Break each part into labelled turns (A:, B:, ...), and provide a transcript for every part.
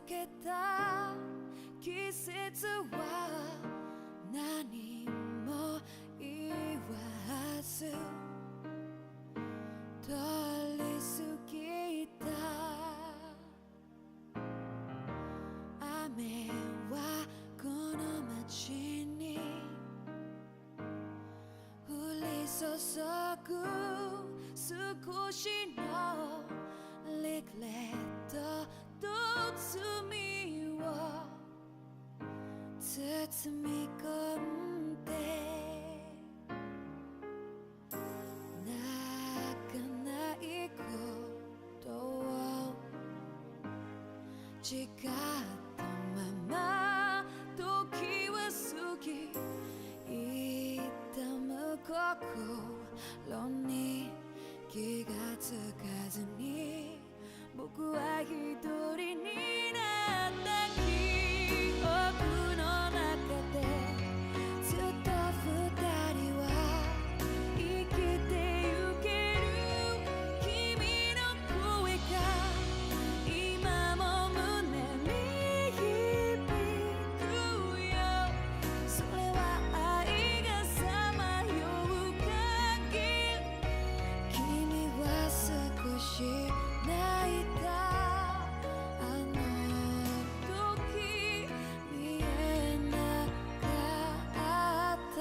A: けた季節は何も言わず通り過ぎた。雨はこの街に降り注ぐ少しのリグレットと罪を包み込んで泣かないことを誓ったまま時は過ぎ痛む心に気がつかずに僕は一人になった記憶の中でずっと二人は生きてゆける君の声が今も胸に響くよ。それは愛がさまよう限り君は少し泣いた。あの時見えなかった。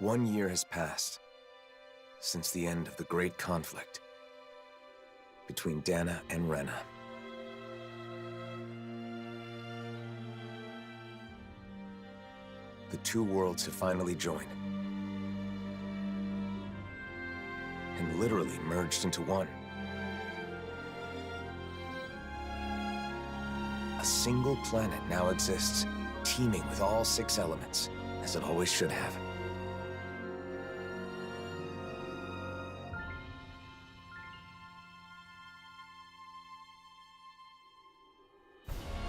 B: 1 year has passed since the end of the great conflict between Dana and Rena. The two worlds have finally joined and literally merged into one. A single planet now exists, teeming with all 6 elements, as it always should have.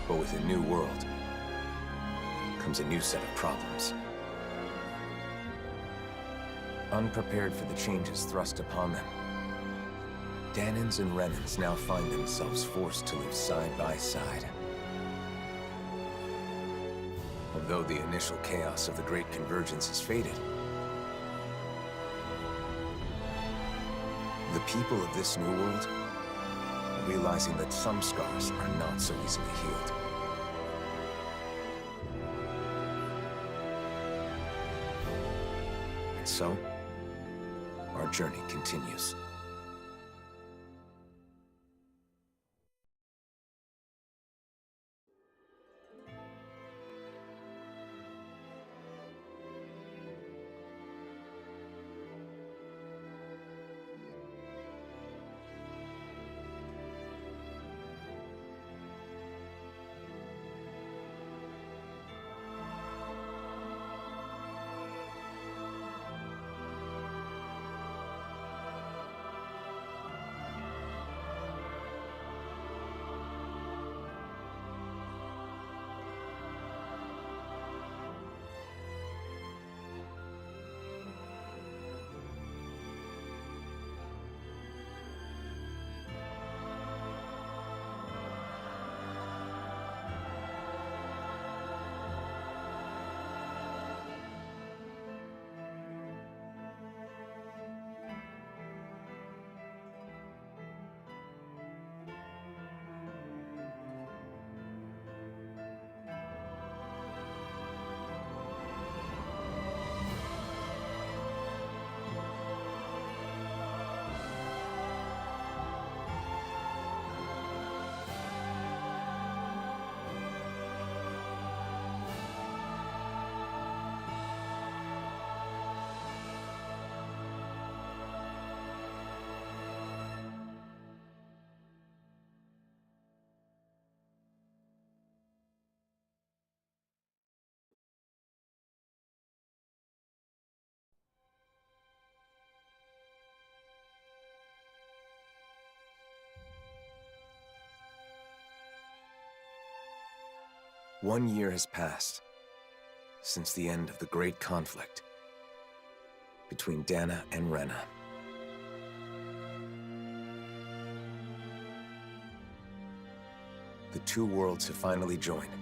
B: But with a new world comes a new set of problems. Unprepared for the changes thrust upon them, Danans and Renans now find themselves forced to live side by side. Although the initial chaos of the Great Convergence has faded, The people of this new world are realizing that some scars are not so easily healed. And so, our journey continues. One year has passed since the end of the great conflict between Dana and Rena. The two worlds have finally joined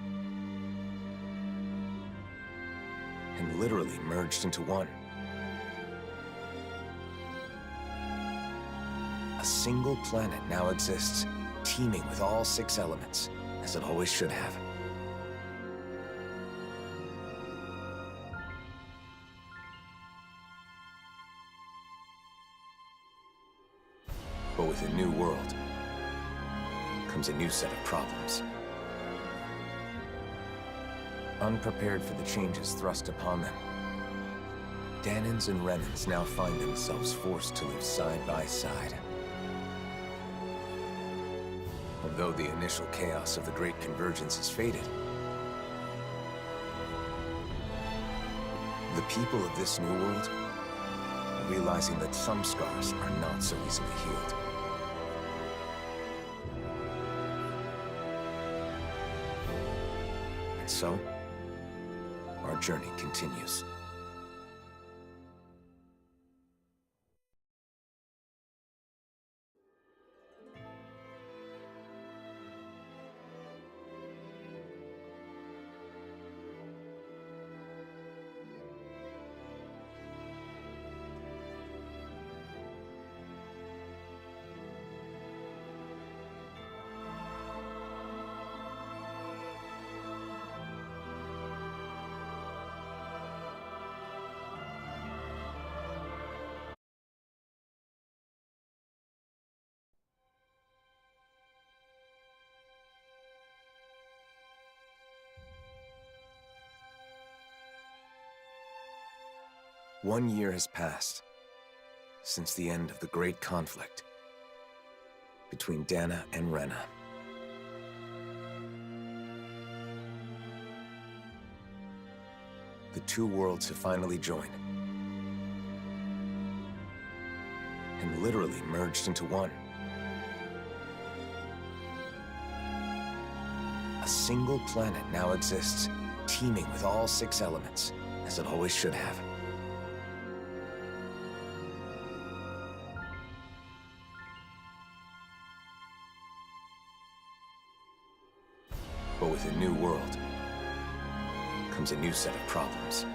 B: and literally merged into one. A single planet now exists, teeming with all 6 elements, as it always should have. But with a new world comes a new set of problems. Unprepared for the changes thrust upon them, Danans and Renans now find themselves forced to live side by side. Although the initial chaos of the Great Convergence has faded, the people of this new world are realizing that some scars are not so easily healed. And so, our journey continues. One year has passed since the end of the great conflict between Dana and Rena. The two worlds have finally joined and literally merged into one. A single planet now exists, teeming with all 6 elements, as it always should have. But with a new world comes a new set of problems.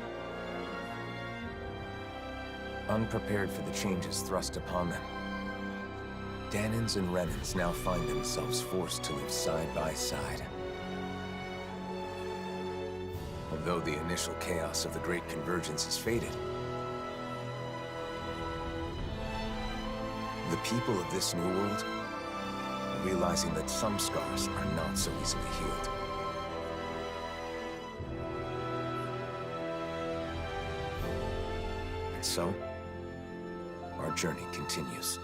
B: Unprepared for the changes thrust upon them, Danans and Renans now find themselves forced to live side by side. Although the initial chaos of the Great Convergence has faded, the people of this new world are realizing that some scars are not so easily healed. And so, our journey continues.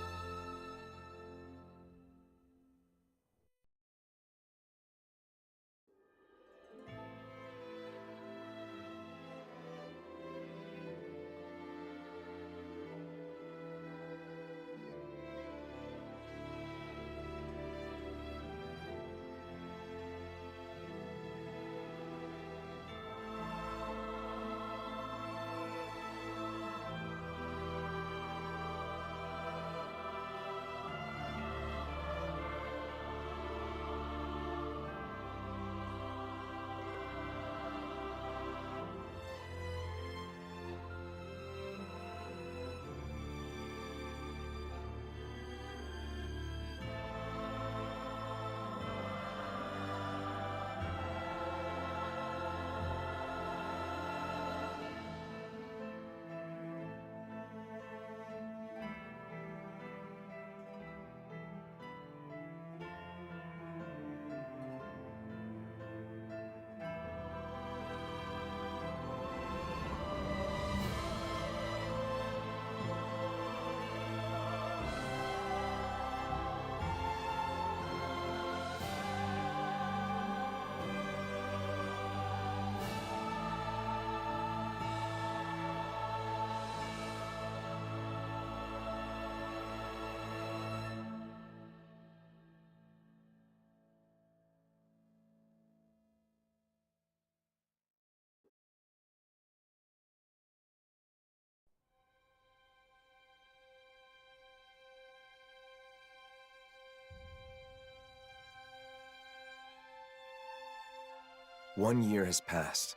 B: One year has passed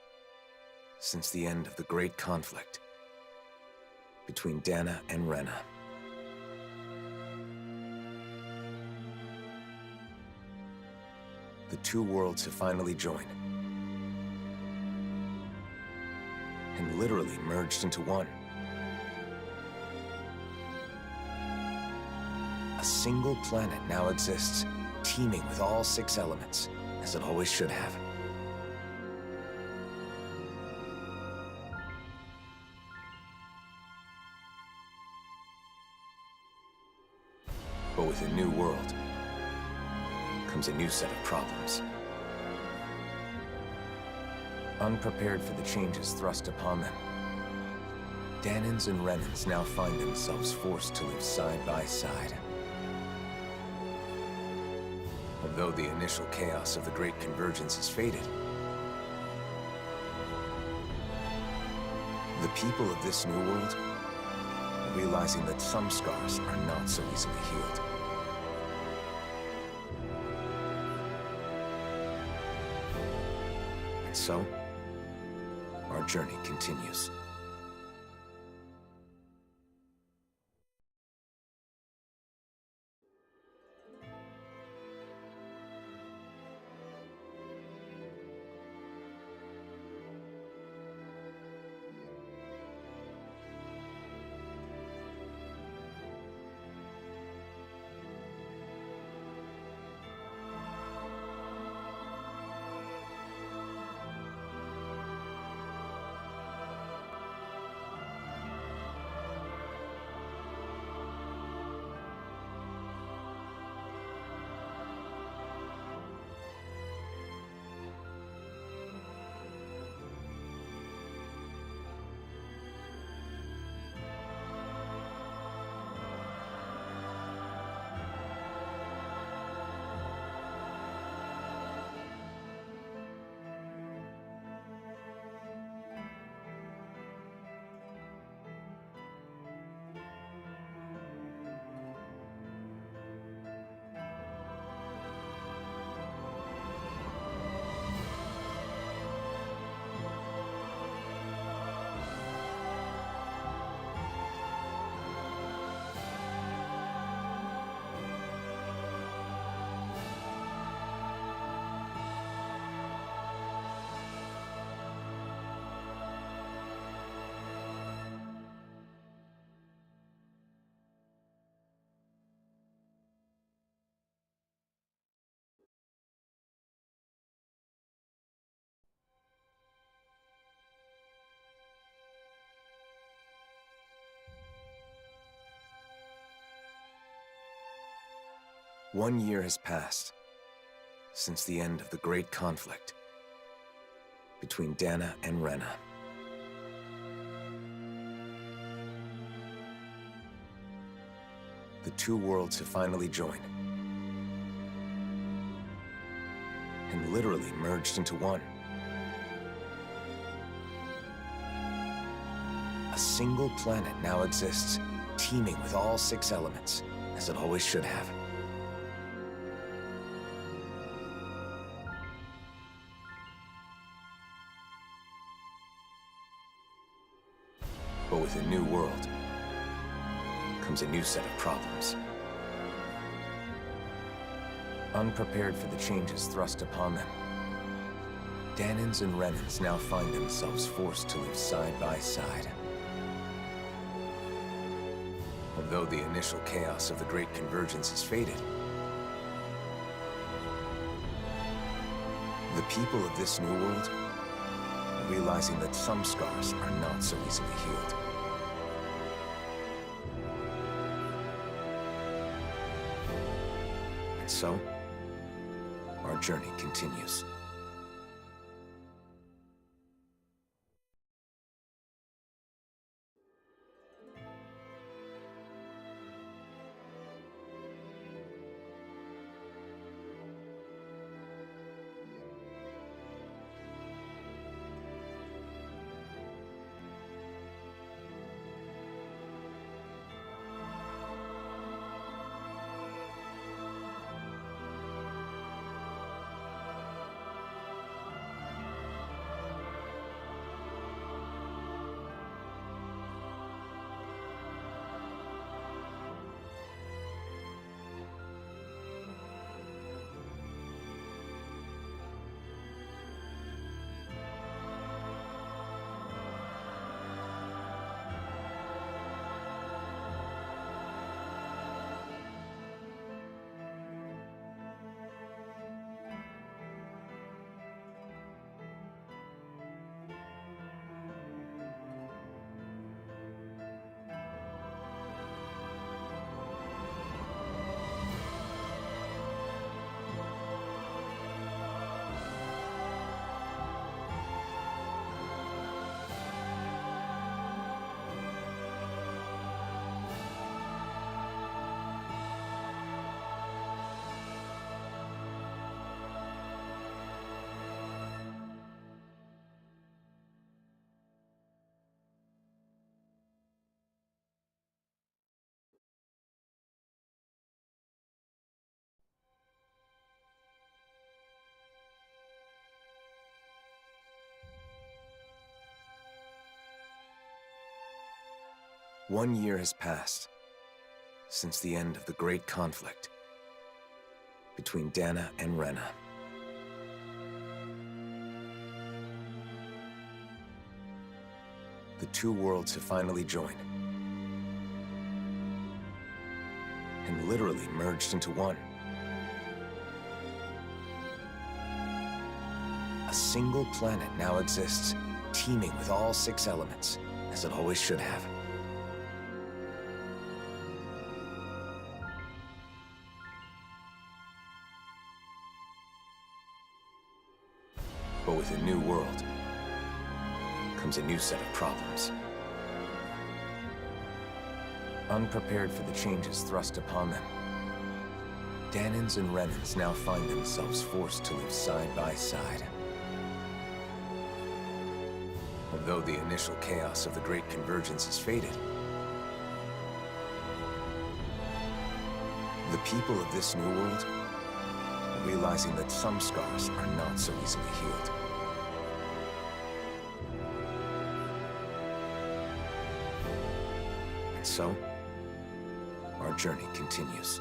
B: since the end of the great conflict between Dana and Rena. The two worlds have finally joined and literally merged into one. A single planet now exists, teeming with all 6 elements, as it always should have. But with a new world comes a new set of problems. Unprepared for the changes thrust upon them, Danans and Renans now find themselves forced to live side by side. Although the initial chaos of the Great Convergence has faded, the people of this new world are realizing that some scars are not so easily healed. And so, our journey continues. 1 year has passed since the end of the great conflict between Dana and Rena. The two worlds have finally joined and literally merged into one. A single planet now exists, teeming with all 6 elements, as it always should have. But with a new world comes a new set of problems. Unprepared for the changes thrust upon them, Danans and Renans now find themselves forced to live side by side. Although the initial chaos of the Great Convergence has faded, the people of this new world are realizing that some scars are not so easily healed. And so, our journey continues. One year has passed since the end of the great conflict between Dana and Rena. The two worlds have finally joined and literally merged into one. A single planet now exists, teeming with all 6 elements, as it always should have. But with a new world comes a new set of problems. Unprepared for the changes thrust upon them, Danans and Renans now find themselves forced to live side by side. Although the initial chaos of the Great Convergence has faded, the people of this new world are realizing that some scars are not so easily healed. And so, our journey continues.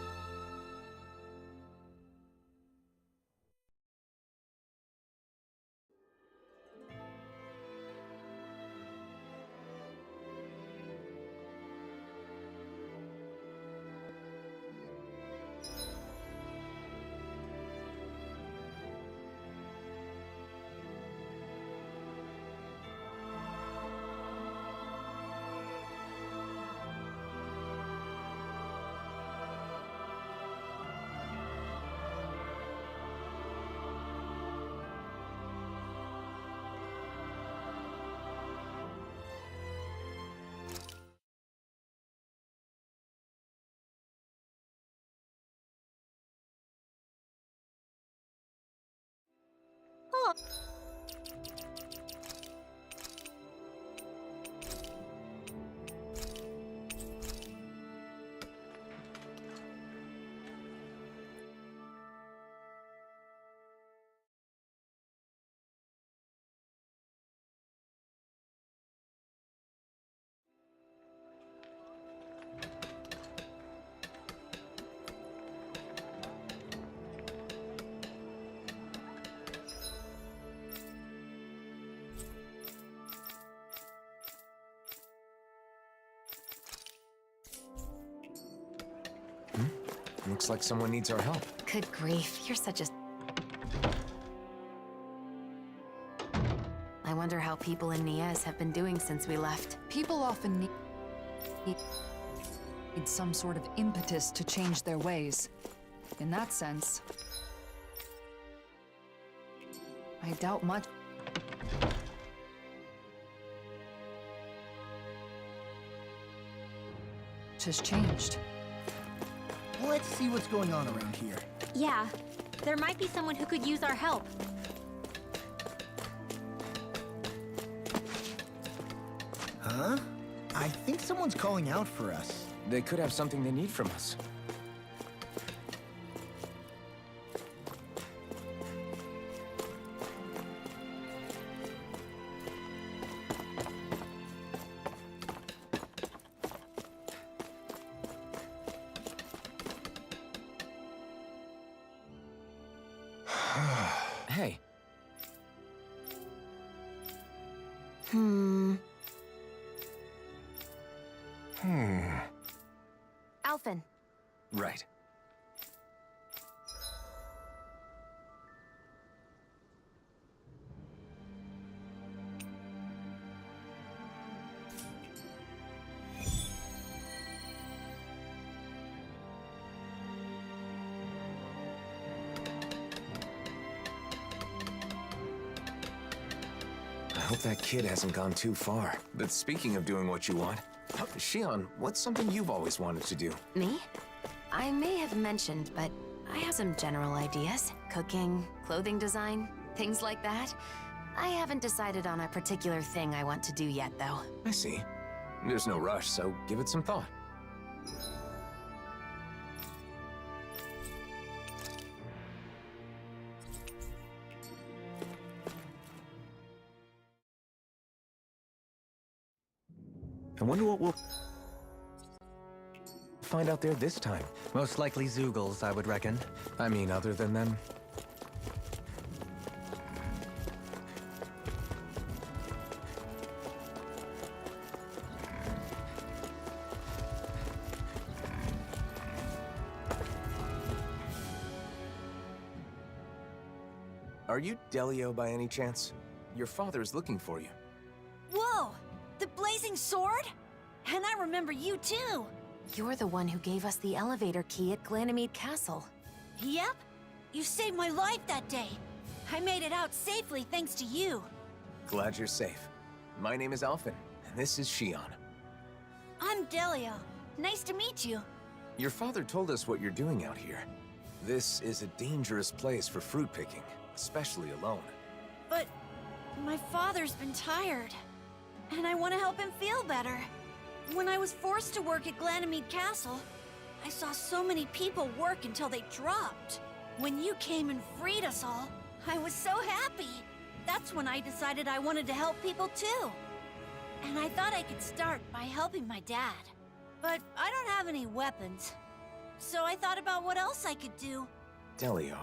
B: Looks like someone needs our help.
C: Good grief, you're such a... I wonder how people in Niez have been doing since we left.
A: People often need some sort of impetus to change their ways. In that sense, I doubt much has changed.
D: Let's see what's going on around here.
E: Yeah, there might be someone who could use our help.
D: Huh? I think someone's calling out for us.
B: They could have something they need from us. Hey.
C: Alphen.
B: Right. I hope that kid hasn't gone too far. But speaking of doing what you want, Shion, what's something you've always wanted to do?
C: Me? I may have mentioned, but I have some general ideas. Cooking, clothing design, things like that. I haven't decided on a particular thing I want to do yet, though.
B: I see. There's no rush, so give it some thought. I wonder what we'll find out there this time.
F: Most likely Zeugles, I would reckon.
B: I mean, other than them. Are you Delio by any chance? Your father is looking for you.
E: Whoa! The blazing sword? And I remember you too!
C: You're the one who gave us the elevator key at Glanamede Castle.
E: Yep. You saved my life that day. I made it out safely thanks to you.
B: Glad you're safe. My name is Alphen, and this is Shion.
E: I'm Delio. Nice to meet you.
B: Your father told us what you're doing out here. This is a dangerous place for fruit picking, especially alone.
E: But my father's been tired, and I want to help him feel better. When I was forced to work at Glanamede Castle, I saw so many people work until they dropped. When you came and freed us all, I was so happy. That's when I decided I wanted to help people too. And I thought I could start by helping my dad. But I don't have any weapons. So I thought about what else I could do.
B: Delio.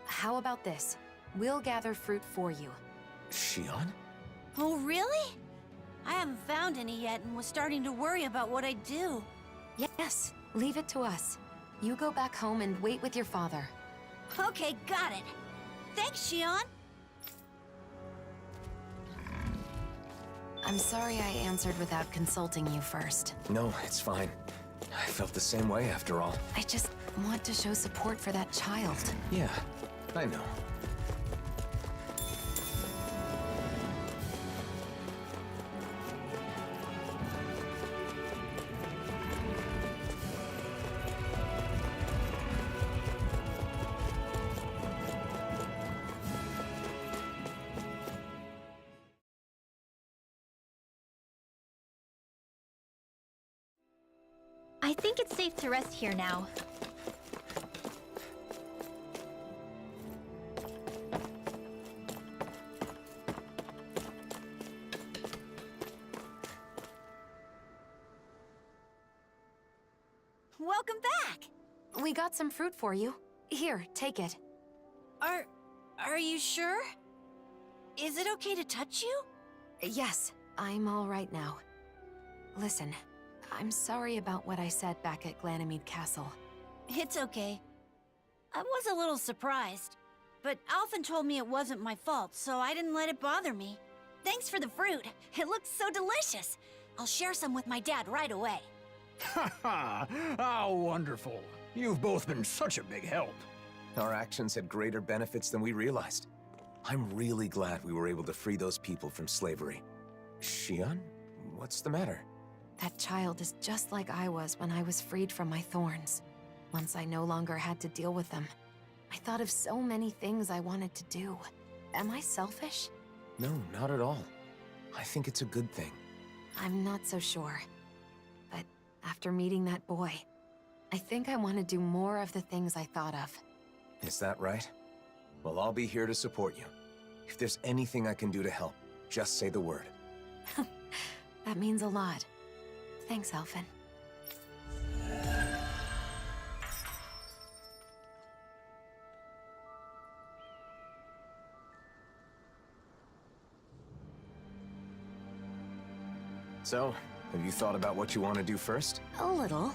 C: How about this? We'll gather fruit for you.
B: Shion?
E: Oh, really? I haven't found any yet and was starting to worry about what I'd do.
C: Yes, leave it to us. You go back home and wait with your father.
E: Okay, got it. Thanks, Shion.
C: I'm sorry I answered without consulting you first.
B: No, it's fine. I felt the same way after all.
C: I just want to show support for that child.
B: Yeah, I know.
G: think it's safe to rest here now.
E: Welcome back!
C: We got some fruit for you. Here, take it.
E: Are you sure? Is it okay to touch you?
C: Yes, I'm all right now. Listen, I'm sorry about what I said back at Glanamede Castle.
E: It's okay. I was a little surprised, but Alphen told me it wasn't my fault, so I didn't let it bother me. Thanks for the fruit. It looks so delicious. I'll share some with my dad right away.
H: Ha ha! How wonderful. You've both been such a big help.
B: Our actions had greater benefits than we realized. I'm really glad we were able to free those people from slavery. Shionne? What's the matter?
C: That child is just like I was when I was freed from my thorns. Once I no longer had to deal with them, I thought of so many things I wanted to do. Am I selfish?
B: No, not at all. I think it's a good thing.
C: I'm not so sure. But after meeting that boy, I think I want to do more of the things I thought of.
B: Is that right? Well, I'll be here to support you. If there's anything I can do to help, just say the word.
C: That means a lot. Thanks, Alphen.
B: So, have you thought about what you want to do first?
C: A little.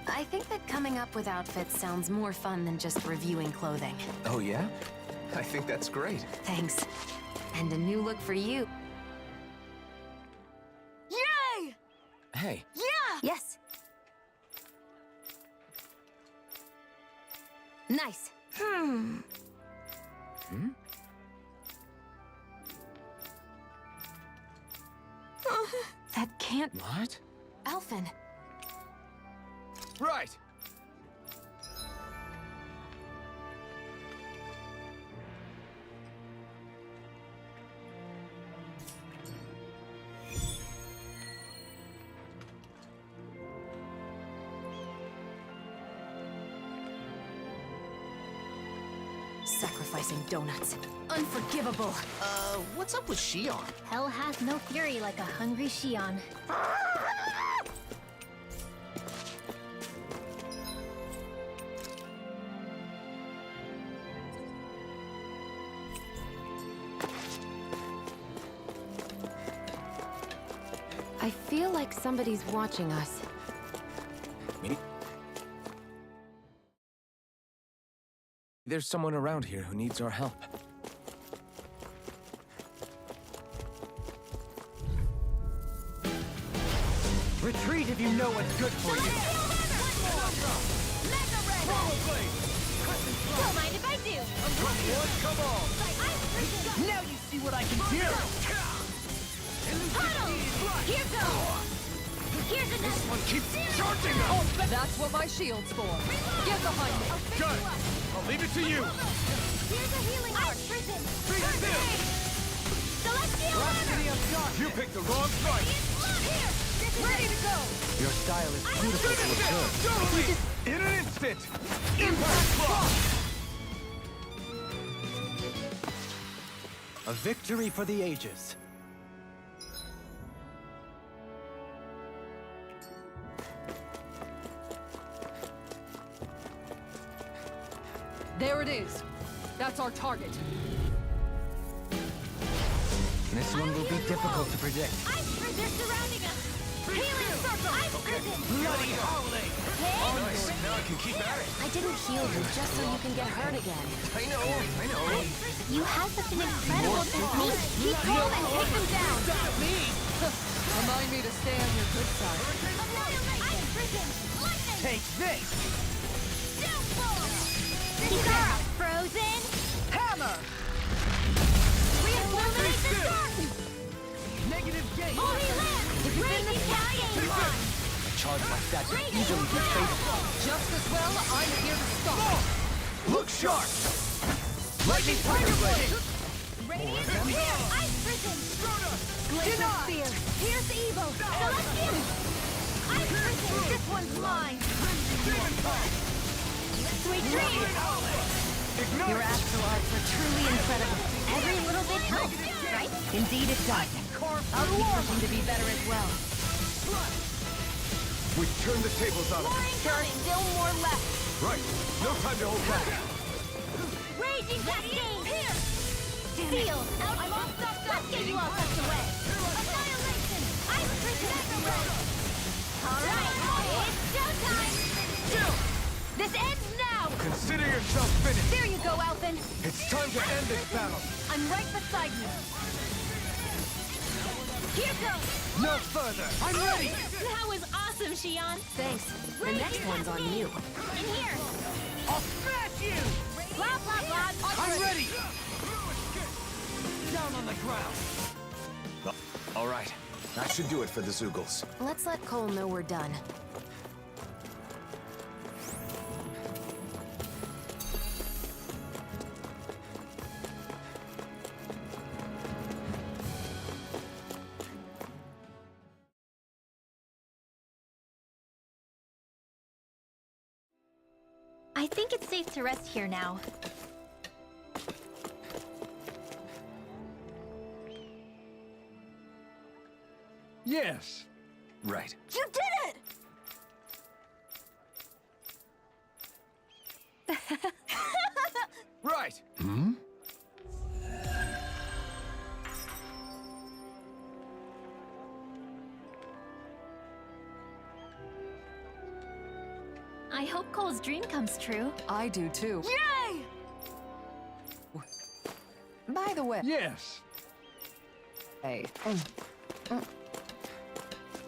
C: I think that coming up with outfits sounds more fun than just reviewing clothing.
B: Oh yeah? I think that's great.
C: Thanks. And a new look for you.
E: Yay!
B: Hey,
E: Yeah!
C: Yes. Nice.
B: Hmm?
C: That can't...
B: What?
C: Alphen.
B: Right!
C: Sacrificing donuts. Unforgivable.
D: What's up with Shionne?
G: Hell has no fury like a hungry Shionne.
C: I feel like somebody's watching us.
B: Me? There's someone around here who needs our help.
F: Retreat if you know what's good for you.
G: Don't mind if I do.
H: Come on!
F: Now you see what I can do!
G: Huddle! Here goes! Here's another one!
H: Keep charging them!
I: That's what my shield's for. Get behind me.
H: Good! I'll leave it to you!
G: Here's a healing arc! Prison! Celestial Hammer!
H: You picked the wrong fight!
G: Here! Ready to go!
F: Your style is beautiful to observe.
H: Totally! In an instant! Impact block!
F: A victory for the ages.
I: There it is. That's our target.
F: This one will be difficult to predict.
G: Ice Prison surrounding us! Healing circle! Ice Prison!
F: Bloody howling!
B: Nice, now I can keep at it.
C: I didn't heal you just so you can get hurt again.
B: I know.
G: You have such an incredible technique! Keep calm and take them down!
I: Remind me to stay on your good side.
G: Ice Prison! Lightning!
F: Take this!
G: Kisara! Frozen!
F: Hammer!
G: Illuminate the dark!
F: Negative gate!
G: Holy Land! Raging Cascade Line!
F: A charge like that could easily be fatal.
I: Just as well, I'm here to stop.
H: Look sharp! Lightning Tiger Blade!
G: Here! Ice Prison! Glacial Spear! Pierce Evo! Celestium! Ice This one's mine! Sweet dreams!
I: Your astral arts are truly incredible.
G: Every little bit helps, right?
I: Indeed it does. I'll be pushing to be better as well.
B: We turn the tables on them.
G: There are still more left.
B: Right. No time to hold back.
G: Raging Cascade! Here! Seal! I'm all stuffed up! Let's get you all tucked away! Annihilation! Ice Prison! Alright, it's showtime! This ends now!
B: Consider yourself finished.
G: There you go, Alphen!
B: It's time to end this battle.
G: I'm right beside you! Here goes!
F: No further! I'm ready!
G: That was awesome, Xion!
C: Thanks. The next one's on you.
G: In here!
F: I'll smash you!
G: Blah, blah, blah!
F: I'm ready! Down on the ground!
B: All right. That should do it for the Zeugles.
C: Let's let Cole know we're done.
G: I think it's safe to rest here now.
H: Yes.
B: Right.
E: You did it!
B: Right.
G: I hope Cole's dream comes true.
I: I do too.
E: Yay!
I: By the way,
H: Yes.
I: hey.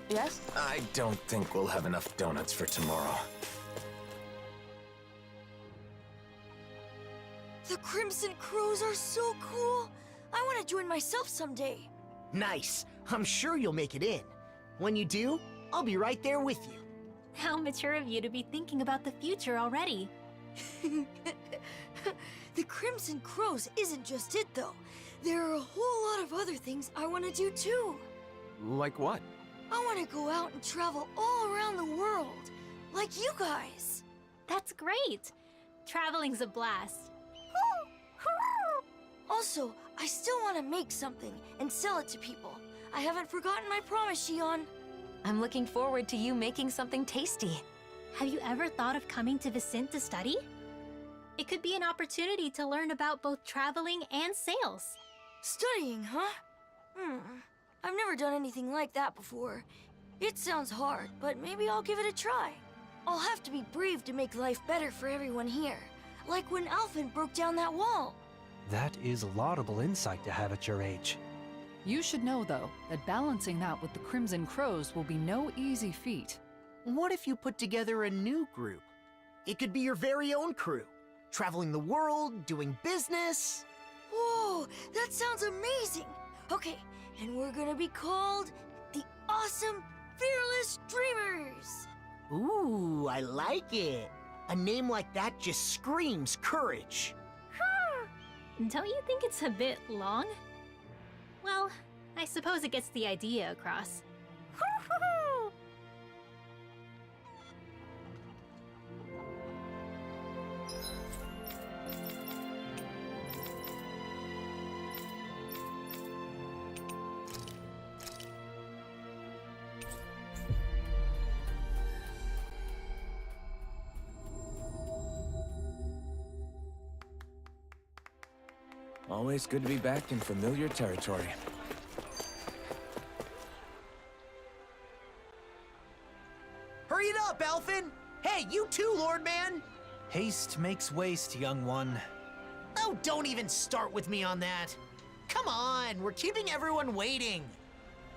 I: Yes?
B: I don't think we'll have enough donuts for tomorrow.
E: The Crimson Crows are so cool! I want to join myself someday.
J: Nice. I'm sure you'll make it in. When you do, I'll be right there with you.
G: How mature of you to be thinking about the future already.
E: The Crimson Crows isn't just it, though. There are a whole lot of other things I want to do, too.
B: Like what?
E: I want to go out and travel all around the world, like you guys.
G: That's great! Traveling's a blast.
E: Also, I still want to make something and sell it to people. I haven't forgotten my promise, Xion.
C: I'm looking forward to you making something tasty.
G: Have you ever thought of coming to Vicent to study? It could be an opportunity to learn about both traveling and sales.
E: Studying, huh? I've never done anything like that before. It sounds hard, but maybe I'll give it a try. I'll have to be brave to make life better for everyone here. Like when Alphen broke down that wall.
F: That is laudable insight to have at your age.
I: You should know, though, that balancing that with the Crimson Crows will be no easy feat.
J: What if you put together a new group? It could be your very own crew. Traveling the world, doing business.
E: Whoa, that sounds amazing! Okay, and we're gonna be called the Awesome Fearless Dreamers!
J: Ooh, I like it. A name like that just screams courage.
G: Don't you think it's a bit long? Well, I suppose it gets the idea across.
B: Always good to be back in familiar territory.
J: Hurry it up, Alphen! Hey, you too, Lord Man!
F: Haste makes waste, young one.
J: Oh, don't even start with me on that. Come on, we're keeping everyone waiting.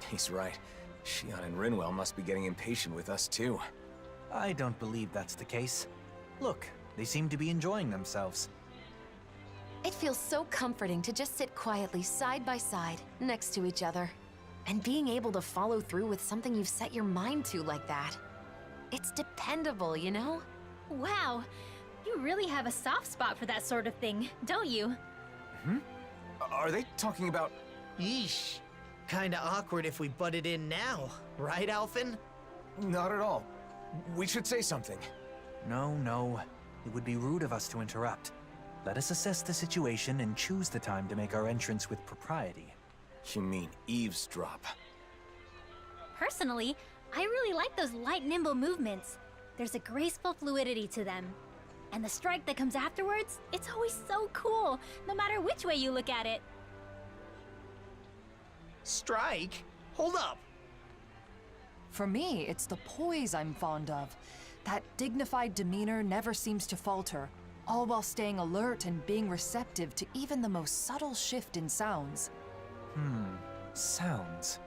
B: He's right. Xion and Rinwell must be getting impatient with us, too.
F: I don't believe that's the case. Look, they seem to be enjoying themselves.
C: It feels so comforting to just sit quietly side by side, next to each other. And being able to follow through with something you've set your mind to like that. It's dependable, you know?
G: Wow, you really have a soft spot for that sort of thing, don't you?
B: Are they talking about...
J: Yeesh. Kinda awkward if we butted in now, right, Alphen?
B: Not at all. We should say something.
F: No. It would be rude of us to interrupt. Let us assess the situation and choose the time to make our entrance with propriety.
B: You mean eavesdrop?
G: Personally, I really like those light, nimble movements. There's a graceful fluidity to them. And the strike that comes afterwards, it's always so cool, no matter which way you look at it.
J: Strike? Hold up.
I: For me, it's the poise I'm fond of. That dignified demeanor never seems to falter, all while staying alert and being receptive to even the most subtle shift in sounds.
F: Sounds.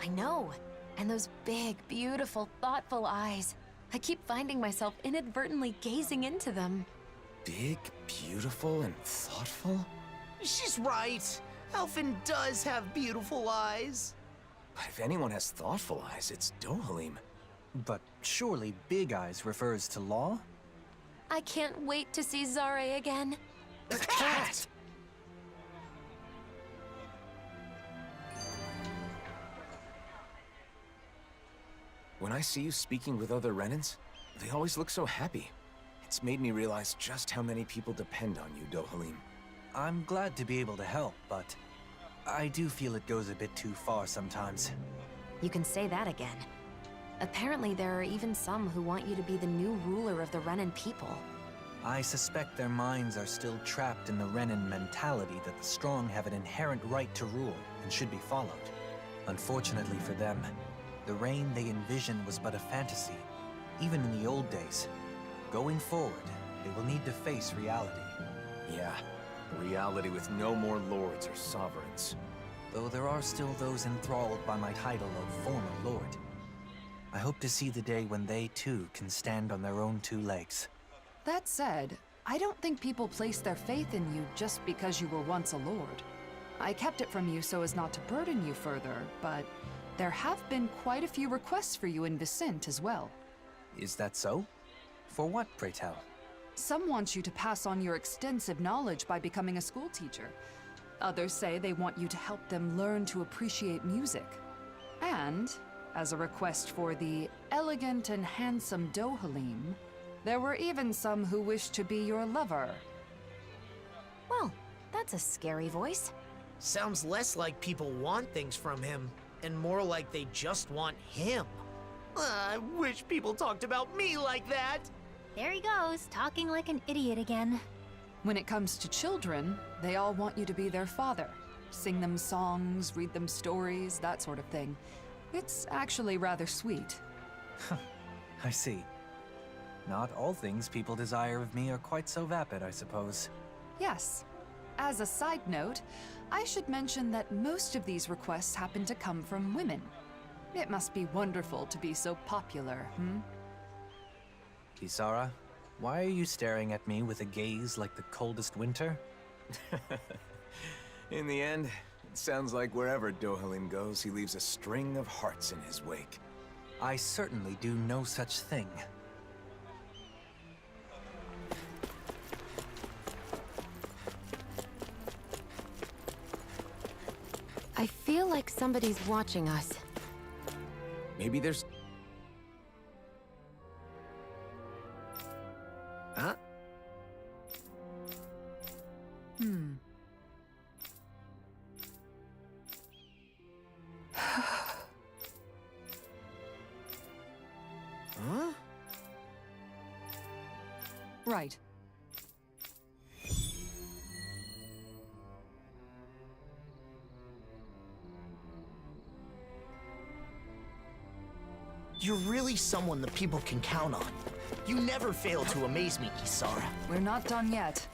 C: I know. And those big, beautiful, thoughtful eyes. I keep finding myself inadvertently gazing into them.
B: Big, beautiful, and thoughtful?
J: She's right. Elfin does have beautiful eyes.
B: But if anyone has thoughtful eyes, it's Dohalim.
F: But surely Big Eyes refers to Law?
C: I can't wait to see Zare again.
B: The cat! When I see you speaking with other Renans, they always look so happy. It's made me realize just how many people depend on you, Dohalim.
F: I'm glad to be able to help, but I do feel it goes a bit too far sometimes.
C: You can say that again. Apparently there are even some who want you to be the new ruler of the Renan people.
F: I suspect their minds are still trapped in the Renan mentality that the strong have an inherent right to rule and should be followed. Unfortunately for them, the reign they envision was but a fantasy, even in the old days. Going forward, they will need to face reality.
B: Yeah, reality with no more lords or sovereigns.
F: Though there are still those enthralled by my title of former lord. I hope to see the day when they too can stand on their own two legs.
I: That said, I don't think people place their faith in you just because you were once a lord. I kept it from you so as not to burden you further, but there have been quite a few requests for you in Vicent as well.
F: Is that so? For what, pray tell?
I: Some want you to pass on your extensive knowledge by becoming a schoolteacher. Others say they want you to help them learn to appreciate music. And, as a request for the elegant and handsome Dohalim, there were even some who wished to be your lover.
C: Well, that's a scary voice.
J: Sounds less like people want things from him, and more like they just want him. I wish people talked about me like that.
G: There he goes, talking like an idiot again.
I: When it comes to children, they all want you to be their father. Sing them songs, read them stories, that sort of thing. It's actually rather sweet.
F: I see. Not all things people desire of me are quite so vapid, I suppose.
I: Yes. As a side note, I should mention that most of these requests happen to come from women. It must be wonderful to be so popular,
F: Kisara, why are you staring at me with a gaze like the coldest winter?
B: In the end, it sounds like wherever Dohalim goes, he leaves a string of hearts in his wake.
F: I certainly do no such thing.
C: I feel like somebody's watching us.
B: Maybe there's...
J: Huh? Huh?
I: Right.
J: You're really someone the people can count on. You never fail to amaze me, Kisara.
I: We're not done yet.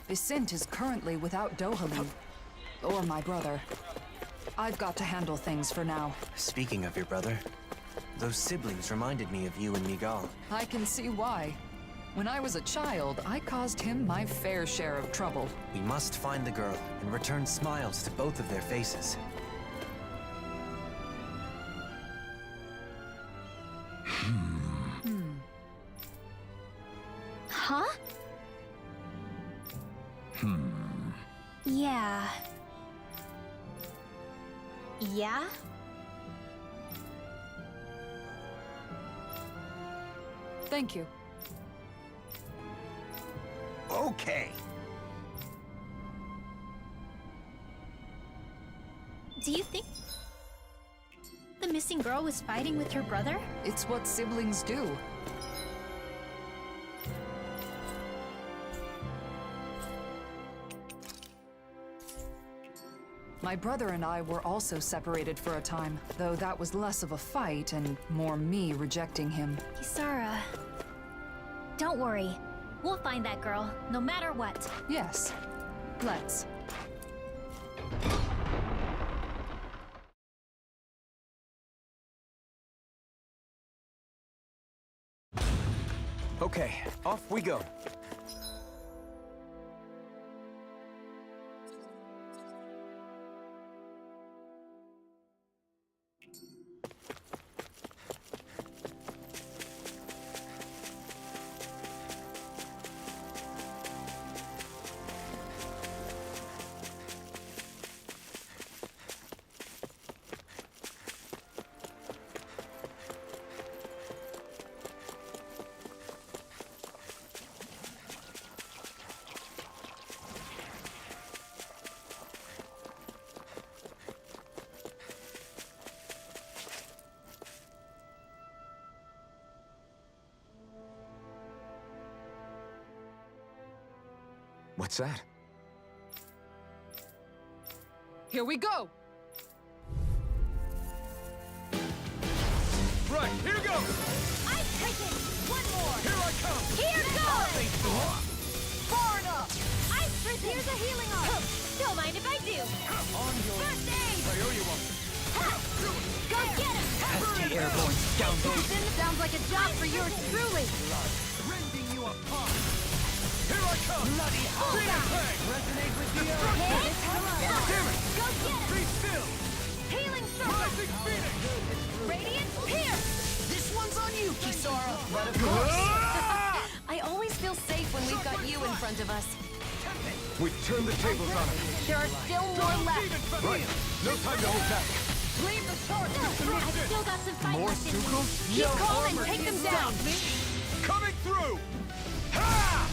I: Vicent is currently without Dohalim. Or my brother. I've got to handle things for now.
F: Speaking of your brother, those siblings reminded me of you and Miguel.
I: I can see why. When I was a child, I caused him my fair share of trouble.
F: We must find the girl and return smiles to both of their faces.
G: Huh? Yeah. Yeah?
I: Thank you.
D: Okay.
G: Do you think the missing girl was fighting with her brother?
I: It's what siblings do. My brother and I were also separated for a time, though that was less of a fight and more me rejecting him.
G: Kisara, don't worry. We'll find that girl, no matter what.
I: Yes, let's.
B: Okay, off we go. What's that?
I: Here we go!
B: Right, here goes!
G: Ice Prison! One more!
B: Here I come!
G: Here goes!
I: Far enough!
G: Ice Prison! Here's a healing arm! Don't mind if I do!
B: On your...
G: First aid!
B: I owe you one.
G: Ha! Go get him!
F: Pesky airborne scoundrel!
G: Sounds like a job for yours truly!
H: Rending you apart!
B: Here I come!
H: Bloody hell! Resonate with the earth!
G: Hit!
B: Damn it!
G: Go get him!
B: Be still!
G: Healing circle!
B: Rising Phoenix!
G: Radiant pierce!
J: This one's on you, Kisara.
F: But of course!
C: I always feel safe when we've got you in front of us.
B: We've turned the tables on him.
C: There are still more left.
B: Right, no time to hold back.
G: Leave the sword! I've still got some fight
B: More
G: left in me.
B: Suko?
C: Keep calm and take them down.
B: Coming through! Ha!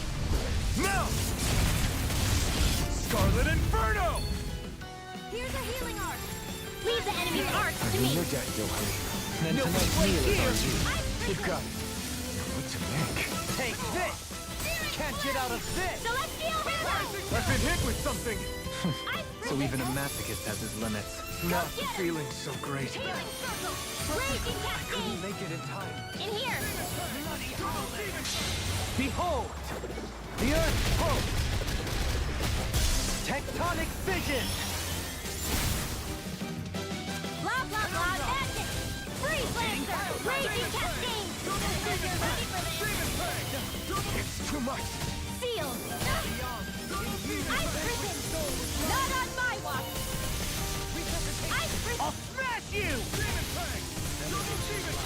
B: Now! Scarlet Inferno!
G: Here's a healing arc! Leave the enemy's arcs to me!
B: Your debt, Dohari.
F: Then
J: No,
F: tonight's
J: wait
F: meal is
J: here.
F: on you.
B: You've got it. What to make?
J: Take this. Can't get out of this.
G: Celestial Hammer!
B: I've been hit with something.
F: So even a masochist has his limits.
B: Not feeling so great.
G: Healing circle! Raging cascade!
B: Make it in time.
G: In here!
J: Behold, the Earth's hope. Tectonic vision.
G: Blah blah blah magic! Freeze Lancer! Raging cascade! Ready for this?
B: It's too much.
G: Seal! Ice prison! Not on my watch! Ice prison!
J: I'll smash you.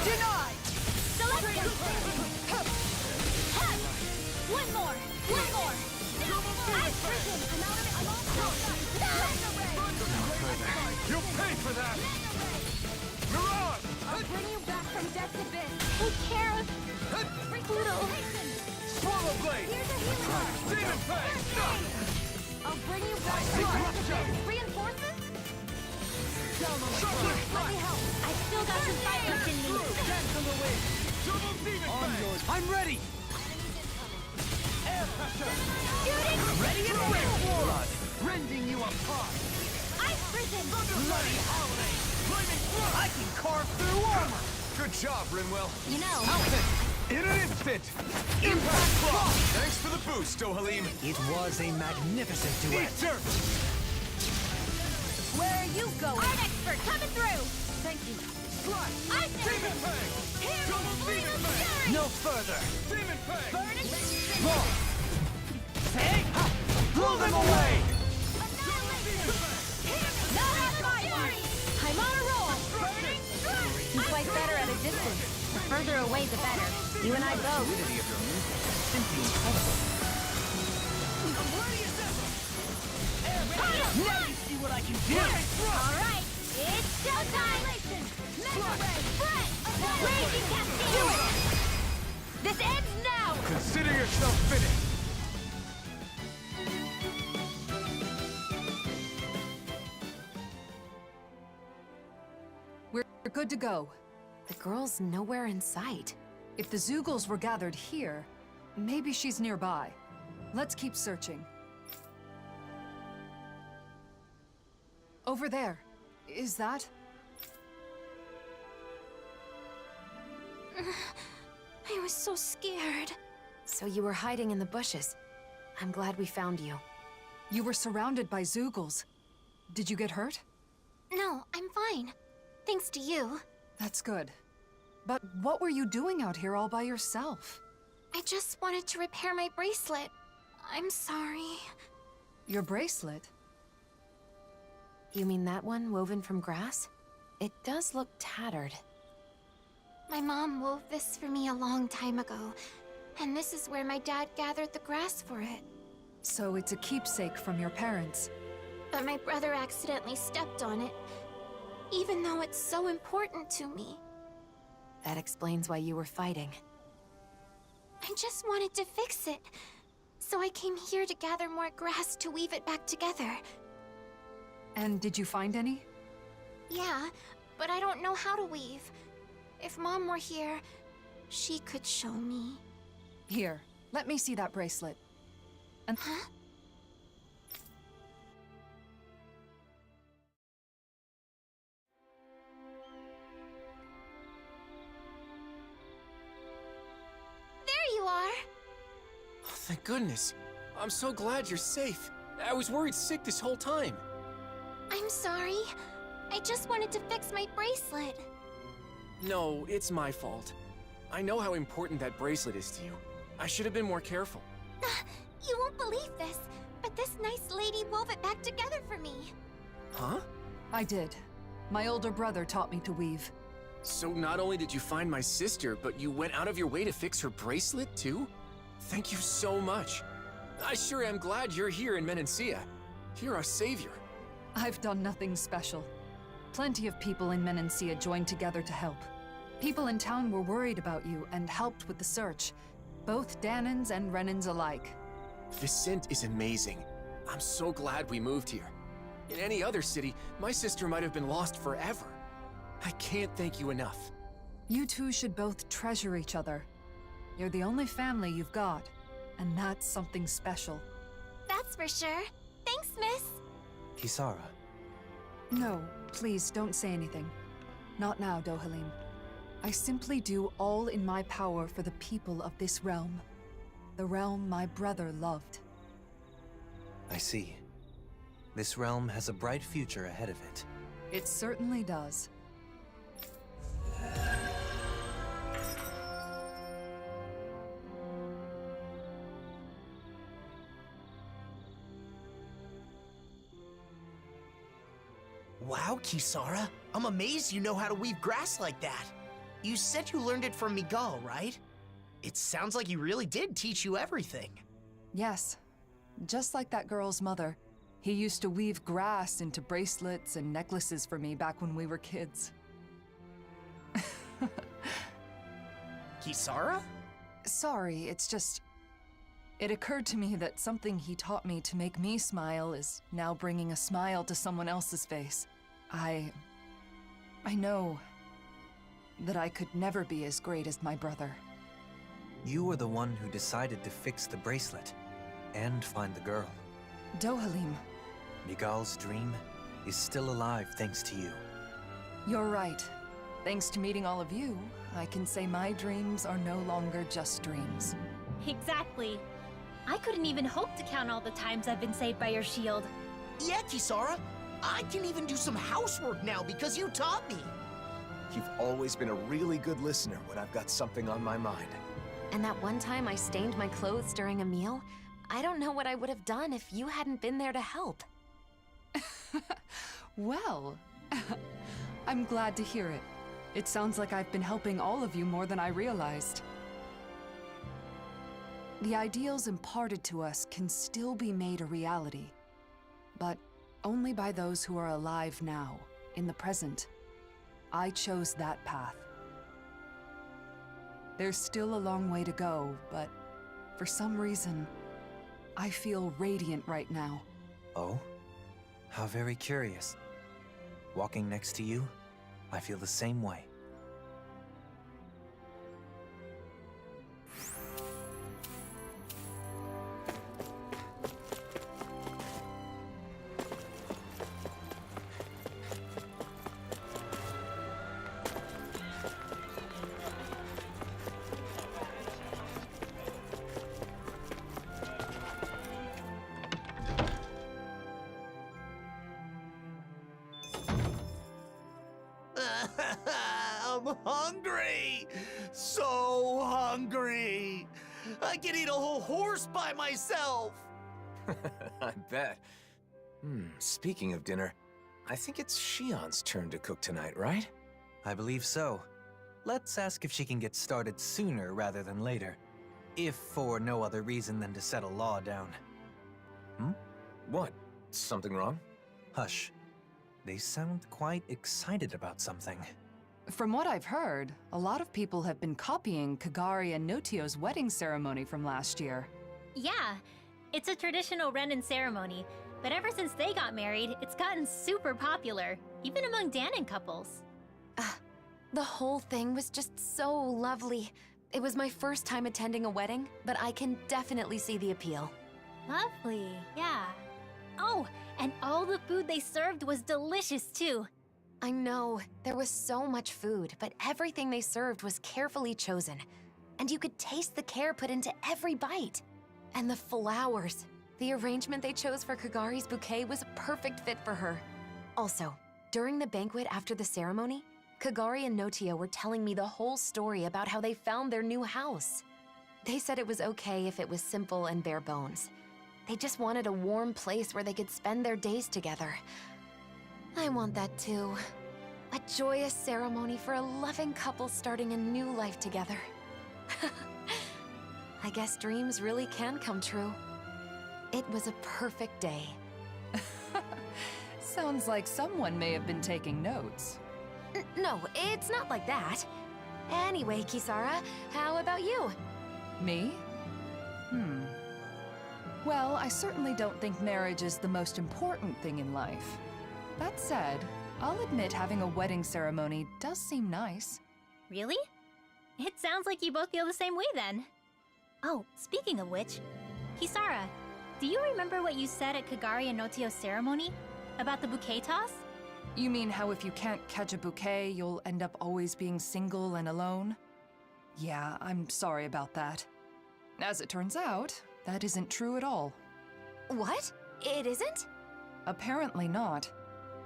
G: Denied! Celestial! Hush! One more! One more! Ice prison! I'm
B: No further. You'll pay for that. Mirage!
G: I'll bring you back from death's abyss! Take care of... Poodle!
B: Swallow Blade!
G: Here's a healing arm!
B: Demon Fang!
G: I'll bring you back from death's abyss! Reinforcements? Let me help! I've still got some fight left in me!
B: Double Demon Fang!
J: I'm ready.
G: Shooting!
J: Ready and ready. Blood, rending you apart.
G: Ice prison!
J: Bloody holiday. Flaming blood. I can carve through armor.
B: Good job, Rinwell.
G: You know,
B: In an instant! Impact Frost! Thanks for the boost, Dohalim.
F: It was a magnificent
B: Eat
F: duet.
B: dirt!
G: where are you going? Art expert coming through!
I: Thank you.
G: Ice prison! Here! Flame of fury!
J: No further.
B: Demon Fang!
G: Burning!
J: Roll. Hey! Ha! Blow them away.
G: Annihilation! Not on my watch! I'm on a roll! Burning!
C: You fight better at a distance. The further away, the better. You and I both.
F: Fluidity of your movement is simply incredible.
J: Now you see what I can do.
G: All right, it's showtime! Mega Ray! Fret! Raging cascade! Do it! This ends now!
H: Consider yourself finished!
I: We're good to go.
C: The girl's nowhere in sight.
I: If the Zeugles were gathered here, maybe she's nearby. Let's keep searching. Over there. Is that?
G: I was so scared.
C: So you were hiding in the bushes. I'm glad we found you.
I: You were surrounded by Zeugles. Did you get hurt?
G: No, I'm fine. Thanks to you.
I: That's good. But what were you doing out here all by yourself?
G: I just wanted to repair my bracelet. I'm sorry.
I: Your bracelet?
C: You mean that one woven from grass? It does look tattered.
G: My mom wove this for me a long time ago, and this is where my dad gathered the grass for it.
I: So it's a keepsake from your parents.
G: But my brother accidentally stepped on it, even though it's so important to me.
C: That explains why you were fighting.
G: I just wanted to fix it, so I came here to gather more grass to weave it back together.
I: And did you find any?
G: Yeah, but I don't know how to weave. If Mom were here, she could show me.
I: Here, let me see that bracelet. And
G: Huh? There you are!
B: Oh, thank goodness. I'm so glad you're safe. I was worried sick this whole time.
G: I'm sorry. I just wanted to fix my bracelet.
B: No, it's my fault. I know how important that bracelet is to you. I should have been more careful.
G: You won't believe this, but this nice lady wove it back together for me.
B: Huh?
I: I did. My older brother taught me to weave.
B: So not only did you find my sister, but you went out of your way to fix her bracelet, too? Thank you so much. I sure am glad you're here in Menancia. You're our savior.
I: I've done nothing special. Plenty of people in Menancia joined together to help. People in town were worried about you and helped with the search. Both Dahnans and Renans alike.
B: Vicent is amazing. I'm so glad we moved here. In any other city, my sister might have been lost forever. I can't thank you enough.
I: You two should both treasure each other. You're the only family you've got, and that's something special.
G: That's for sure. Thanks, miss.
F: Kisara,
I: No, please don't say anything. Not now, Dohalim. I simply do all in my power for the people of this realm. The realm my brother loved.
F: I see. This realm has a bright future ahead of it.
I: It certainly does.
J: Wow, Kisara. I'm amazed you know how to weave grass like that. You said you learned it from Miguel, right? It sounds like he really did teach you everything.
I: Yes. Just like that girl's mother. He used to weave grass into bracelets and necklaces for me back when we were kids.
J: Kisara?
I: Sorry, it's just... It occurred to me that something he taught me to make me smile is now bringing a smile to someone else's face. I know that I could never be as great as my brother.
F: You were the one who decided to fix the bracelet and find the girl.
I: Dohalim,
F: Miguel's dream is still alive thanks to you.
I: you're right. Thanks to meeting all of you, I can say my dreams are no longer just dreams.
G: Exactly. I couldn't even hope to count all the times I've been saved by your shield.
J: Yeah, Kisara. I can even do some housework now because you taught me.
B: You've always been a really good listener when I've got something on my mind.
C: And that one time I stained my clothes during a meal, I don't know what I would have done if you hadn't been there to help.
I: Well, I'm glad to hear it. It sounds like I've been helping all of you more than I realized. The ideals imparted to us can still be made a reality, but only by those who are alive now, in the present. I chose that path. There's still a long way to go, but for some reason, I feel radiant right now.
F: Oh? How very curious. Walking next to you, I feel the same way.
J: I'm hungry! So hungry! I can eat a whole horse by myself!
B: I bet. Speaking of dinner, I think it's Shion's turn to cook tonight, right?
F: I believe so. Let's ask if she can get started sooner rather than later. If for no other reason than to settle Law down.
B: What? Something wrong?
F: Hush. They sound quite excited about something.
I: From what I've heard, a lot of people have been copying Kagari and Notio's wedding ceremony from last year.
G: Yeah, it's a traditional Renin ceremony, but ever since they got married, it's gotten super popular, even among Danon couples.
C: The whole thing was just so lovely. It was my first time attending a wedding, but I can definitely see the appeal.
G: Lovely, yeah. Oh, and all the food they served was delicious too.
C: I know, there was so much food, but everything they served was carefully chosen. And you could taste the care put into every bite. And the flowers. The arrangement they chose for Kagari's bouquet was a perfect fit for her. Also, during the banquet after the ceremony, Kagari and Notio were telling me the whole story about how they found their new house. They said it was okay if it was simple and bare bones. They just wanted a warm place where they could spend their days together. I want that too. A joyous ceremony for a loving couple starting a new life together. I guess dreams really can come true. It was a perfect day.
I: Sounds like someone may have been taking notes.
C: No, it's not like that. Anyway, Kisara, how about you?
I: Me? Well, I certainly don't think marriage is the most important thing in life. That said, I'll admit having a wedding ceremony does seem nice.
G: Really? It sounds like you both feel the same way then. Oh, speaking of which, Kisara, do you remember what you said at Kagari and Notio's ceremony? About the bouquet toss?
I: You mean how if you can't catch a bouquet, you'll end up always being single and alone? Yeah, I'm sorry about that. As it turns out, that isn't true at all.
C: What? It isn't?
I: Apparently not.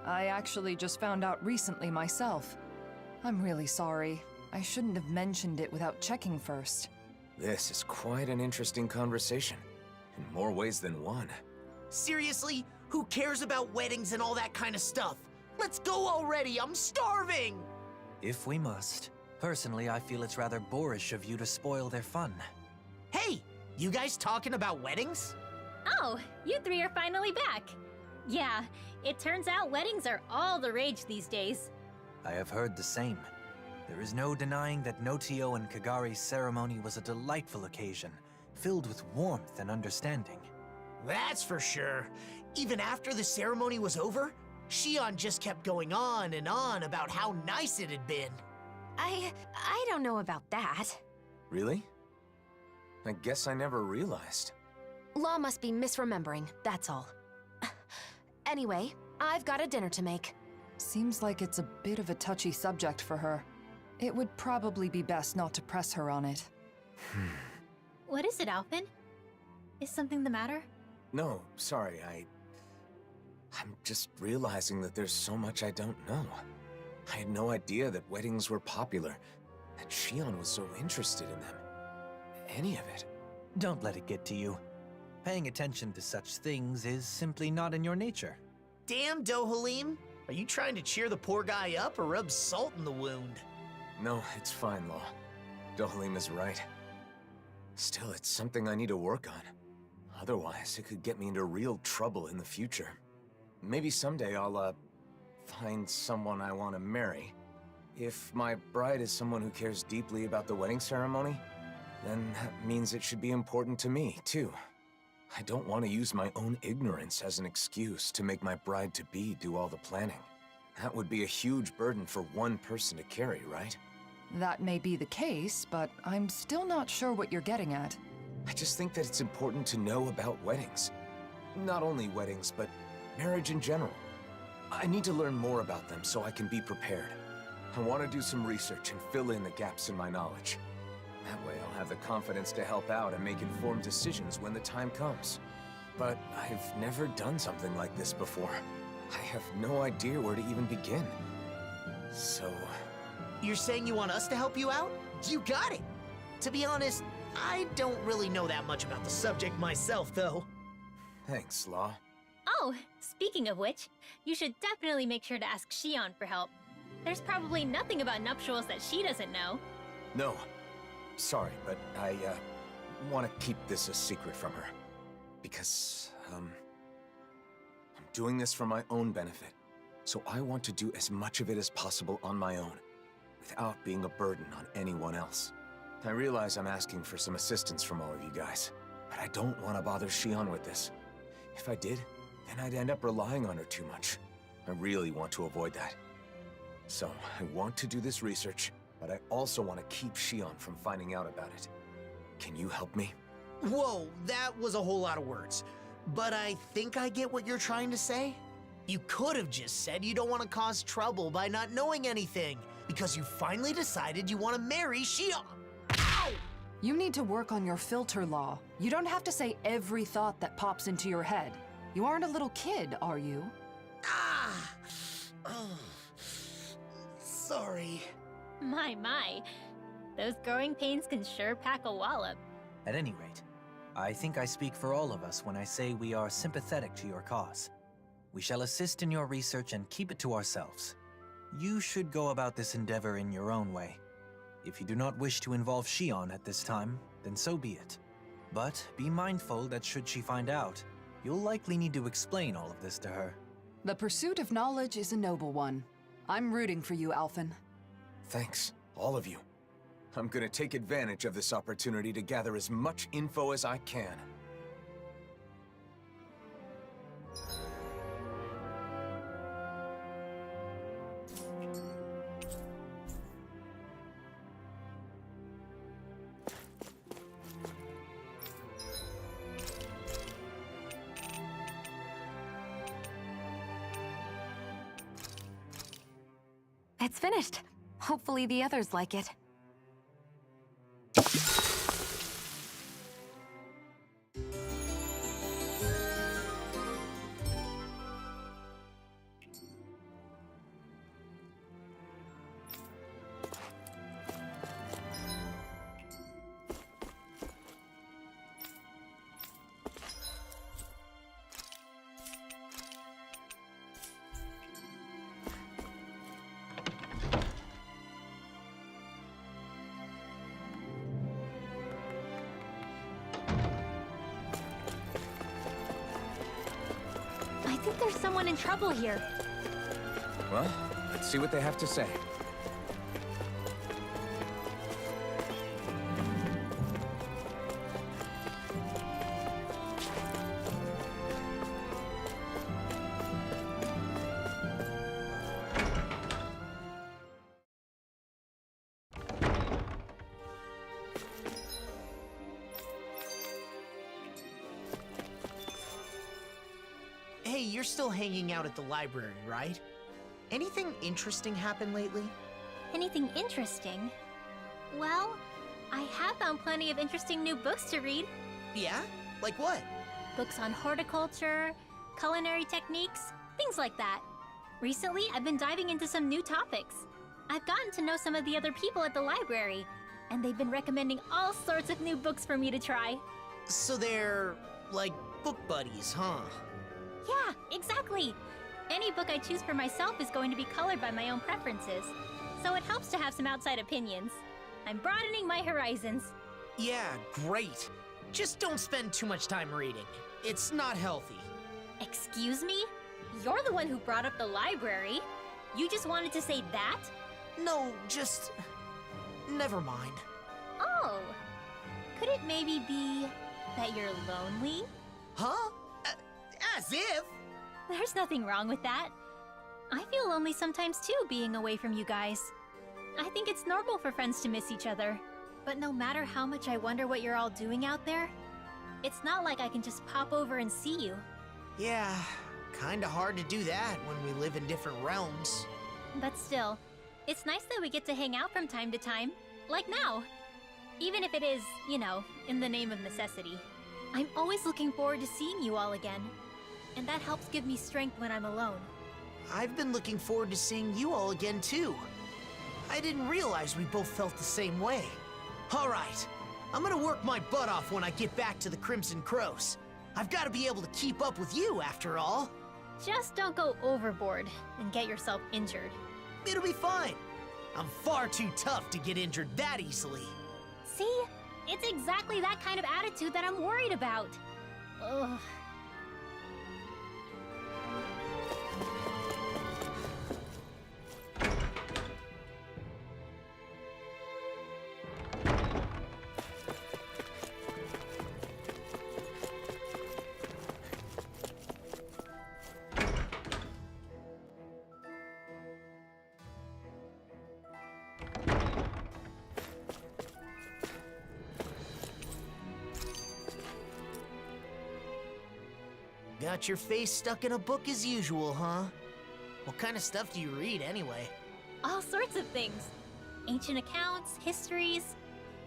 I: I actually just found out recently myself. I'm really sorry. I shouldn't have mentioned it without checking first.
B: This is quite an interesting conversation, in more ways than one.
J: Seriously? Who cares about weddings and all that kind of stuff? Let's go already, I'm starving!
F: If we must. Personally, I feel it's rather boorish of you to spoil their fun.
J: Hey! You guys talking about weddings?
G: Oh, you three are finally back. Yeah, it turns out weddings are all the rage these days.
F: I have heard the same. There is no denying that Notio and Kagari's ceremony was a delightful occasion, filled with warmth and understanding.
J: That's for sure. Even after the ceremony was over, Shion just kept going on and on about how nice it had been.
C: I don't know about that.
B: Really? I guess I never realized.
C: Law must be misremembering, that's all. Anyway, I've got a dinner to make.
I: Seems like it's a bit of a touchy subject for her. It would probably be best not to press her on it.
G: What is it, Alphen? Is something the matter?
B: No, sorry, I'm just realizing that there's so much I don't know. I had no idea that weddings were popular, and Shion was so interested in them. Any of it.
F: Don't let it get to you. Paying attention to such things is simply not in your nature.
J: Damn, Dohalim. Are you trying to cheer the poor guy up or rub salt in the wound?
B: No, it's fine, Law. Dohalim is right. Still, it's something I need to work on. Otherwise, it could get me into real trouble in the future. Maybe someday I'll, find someone I want to marry. If my bride is someone who cares deeply about the wedding ceremony, then that means it should be important to me, too. I don't want to use my own ignorance as an excuse to make my bride-to-be do all the planning. That would be a huge burden for one person to carry, right?
I: That may be the case, but I'm still not sure what you're getting at.
B: I just think that it's important to know about weddings. Not only weddings, but marriage in general. I need to learn more about them so I can be prepared. I want to do some research and fill in the gaps in my knowledge. That way I'll have the confidence to help out and make informed decisions when the time comes. But I've never done something like this before. I have no idea where to even begin. So...
J: You're saying you want us to help you out? You got it! To be honest, I don't really know that much about the subject myself, though.
B: Thanks, Law.
G: Oh, speaking of which, you should definitely make sure to ask Shion for help. There's probably nothing about nuptials that she doesn't know.
B: No. Sorry, but I, want to keep this a secret from her. Because, I'm doing this for my own benefit. So I want to do as much of it as possible on my own, without being a burden on anyone else. I realize I'm asking for some assistance from all of you guys, but I don't want to bother Shion with this. If I did, then I'd end up relying on her too much. I really want to avoid that. So, I want to do this research, but I also want to keep Shion from finding out about it. Can you help me?
J: Whoa, that was a whole lot of words. But I think I get what you're trying to say. You could have just said you don't want to cause trouble by not knowing anything, because you finally decided you want to marry Shion. Ow!
I: You need to work on your filter, Law. You don't have to say every thought that pops into your head. You aren't a little kid, are you?
J: Ah! Oh. Sorry.
G: My. Those growing pains can sure pack a wallop.
F: At any rate, I think I speak for all of us when I say we are sympathetic to your cause. We shall assist in your research and keep it to ourselves. You should go about this endeavor in your own way. If you do not wish to involve Shion at this time, then so be it. But be mindful that should she find out, you'll likely need to explain all of this to her.
I: The pursuit of knowledge is a noble one. I'm rooting for you, Alphen.
B: Thanks, all of you. I'm gonna take advantage of this opportunity to gather as much info as I can.
C: It's finished. Hopefully the others like it.
G: I think there's someone in trouble here.
B: Well, let's see what they have to say.
J: Hey, you're still hanging out at the library, right? Anything interesting happen lately?
G: Anything interesting? Well, I have found plenty of interesting new books to read.
J: Yeah? Like what?
G: Books on horticulture, culinary techniques, things like that. Recently, I've been diving into some new topics. I've gotten to know some of the other people at the library, and they've been recommending all sorts of new books for me to try.
J: So they're, like, book buddies, huh?
G: Yeah, exactly. Any book I choose for myself is going to be colored by my own preferences, so it helps to have some outside opinions. I'm broadening my horizons.
J: Yeah, great. Just don't spend too much time reading. It's not healthy.
G: Excuse me? You're the one who brought up the library. You just wanted to say that?
J: No, just... never mind.
G: Oh. Could it maybe be that you're lonely?
J: Huh? As if?
G: There's nothing wrong with that. I feel lonely sometimes too, being away from you guys. I think it's normal for friends to miss each other. But no matter how much I wonder what you're all doing out there, it's not like I can just pop over and see you.
J: Yeah, kinda hard to do that when we live in different realms.
G: But still, it's nice that we get to hang out from time to time, like now. Even if it is, you know, in the name of necessity. I'm always looking forward to seeing you all again. And that helps give me strength when I'm alone.
J: I've been looking forward to seeing you all again, too. I didn't realize we both felt the same way. All right, I'm gonna work my butt off when I get back to the Crimson Crows. I've got to be able to keep up with you, after all.
G: Just don't go overboard and get yourself injured.
J: It'll be fine. I'm far too tough to get injured that easily.
G: See? It's exactly that kind of attitude that I'm worried about. Ugh.
J: Got your face stuck in a book as usual, huh? What kind of stuff do you read, anyway?
G: All sorts of things. Ancient accounts, histories.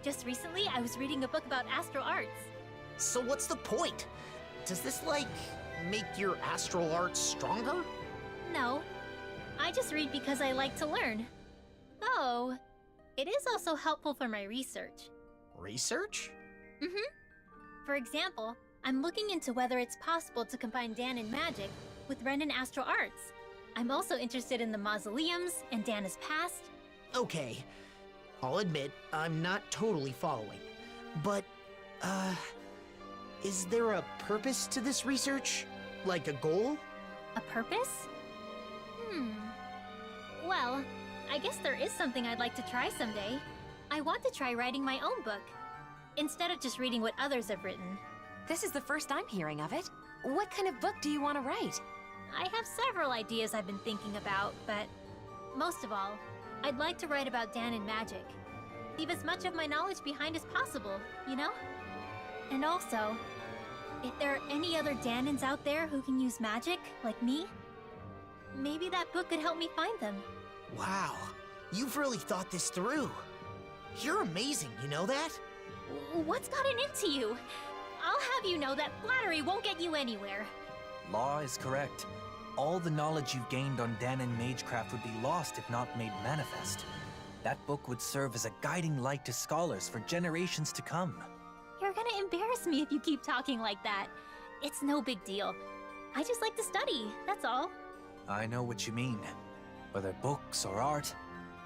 G: Just recently, I was reading a book about astral arts.
J: So what's the point? Does this, like, make your astral arts stronger?
G: No. I just read because I like to learn. Though, it is also helpful for my research.
J: Research?
G: For example, I'm looking into whether it's possible to combine Danon magic with Ren and astral arts. I'm also interested in the mausoleums and Dana's past.
J: Okay, I'll admit, I'm not totally following. But, is there a purpose to this research? Like a goal?
G: A purpose? Well, I guess there is something I'd like to try someday. I want to try writing my own book, instead of just reading what others have written.
C: This is the first I'm hearing of it. What kind of book do you want to write?
G: I have several ideas I've been thinking about, but most of all, I'd like to write about Danon magic. Leave as much of my knowledge behind as possible, you know? And also, if there are any other Danons out there who can use magic, like me, maybe that book could help me find them.
J: Wow, you've really thought this through. You're amazing, you know that?
G: What's gotten into you? I'll have you know that flattery won't get you anywhere.
F: Law is correct. All the knowledge you've gained on Danon Magecraft would be lost if not made manifest. That book would serve as a guiding light to scholars for generations to come.
G: You're gonna embarrass me if you keep talking like that. It's no big deal. I just like to study, that's all.
F: I know what you mean. Whether books or art,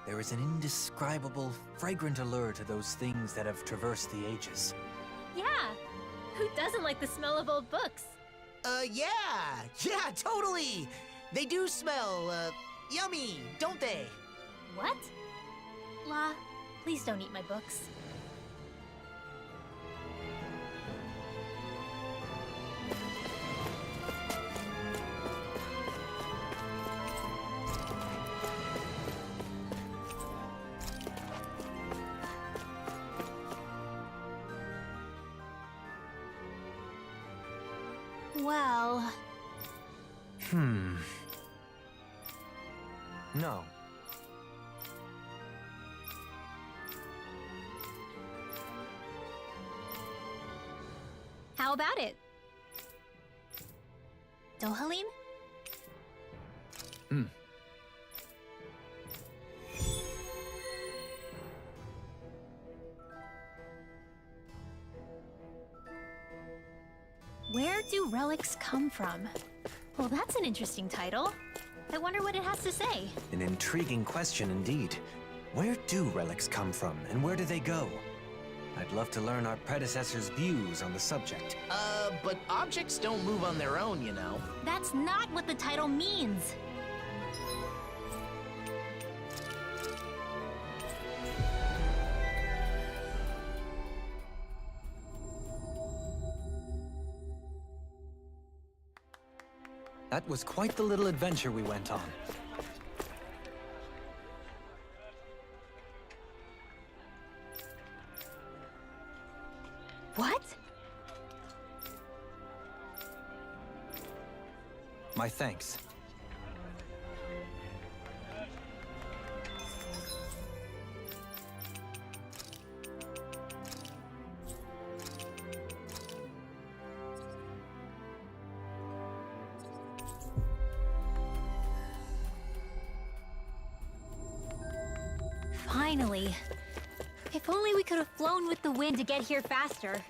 F: there is an indescribable, fragrant allure to those things that have traversed the ages.
G: Yeah. Who doesn't like the smell of old books?
J: Yeah, totally! They do smell, yummy, don't they?
G: What? La, please don't eat my books. Well...
B: No.
G: How about it? Dohalim? Where do relics come from? Well, that's an interesting title. I wonder what it has to say.
F: An intriguing question indeed. Where do relics come from, and where do they go? I'd love to learn our predecessors' views on the subject.
J: But objects don't move on their own, you know.
G: That's not what the title means.
F: That was quite the little adventure we went on.
C: What?
F: My thanks.
G: Finally. If only we could have flown with the wind to get here faster.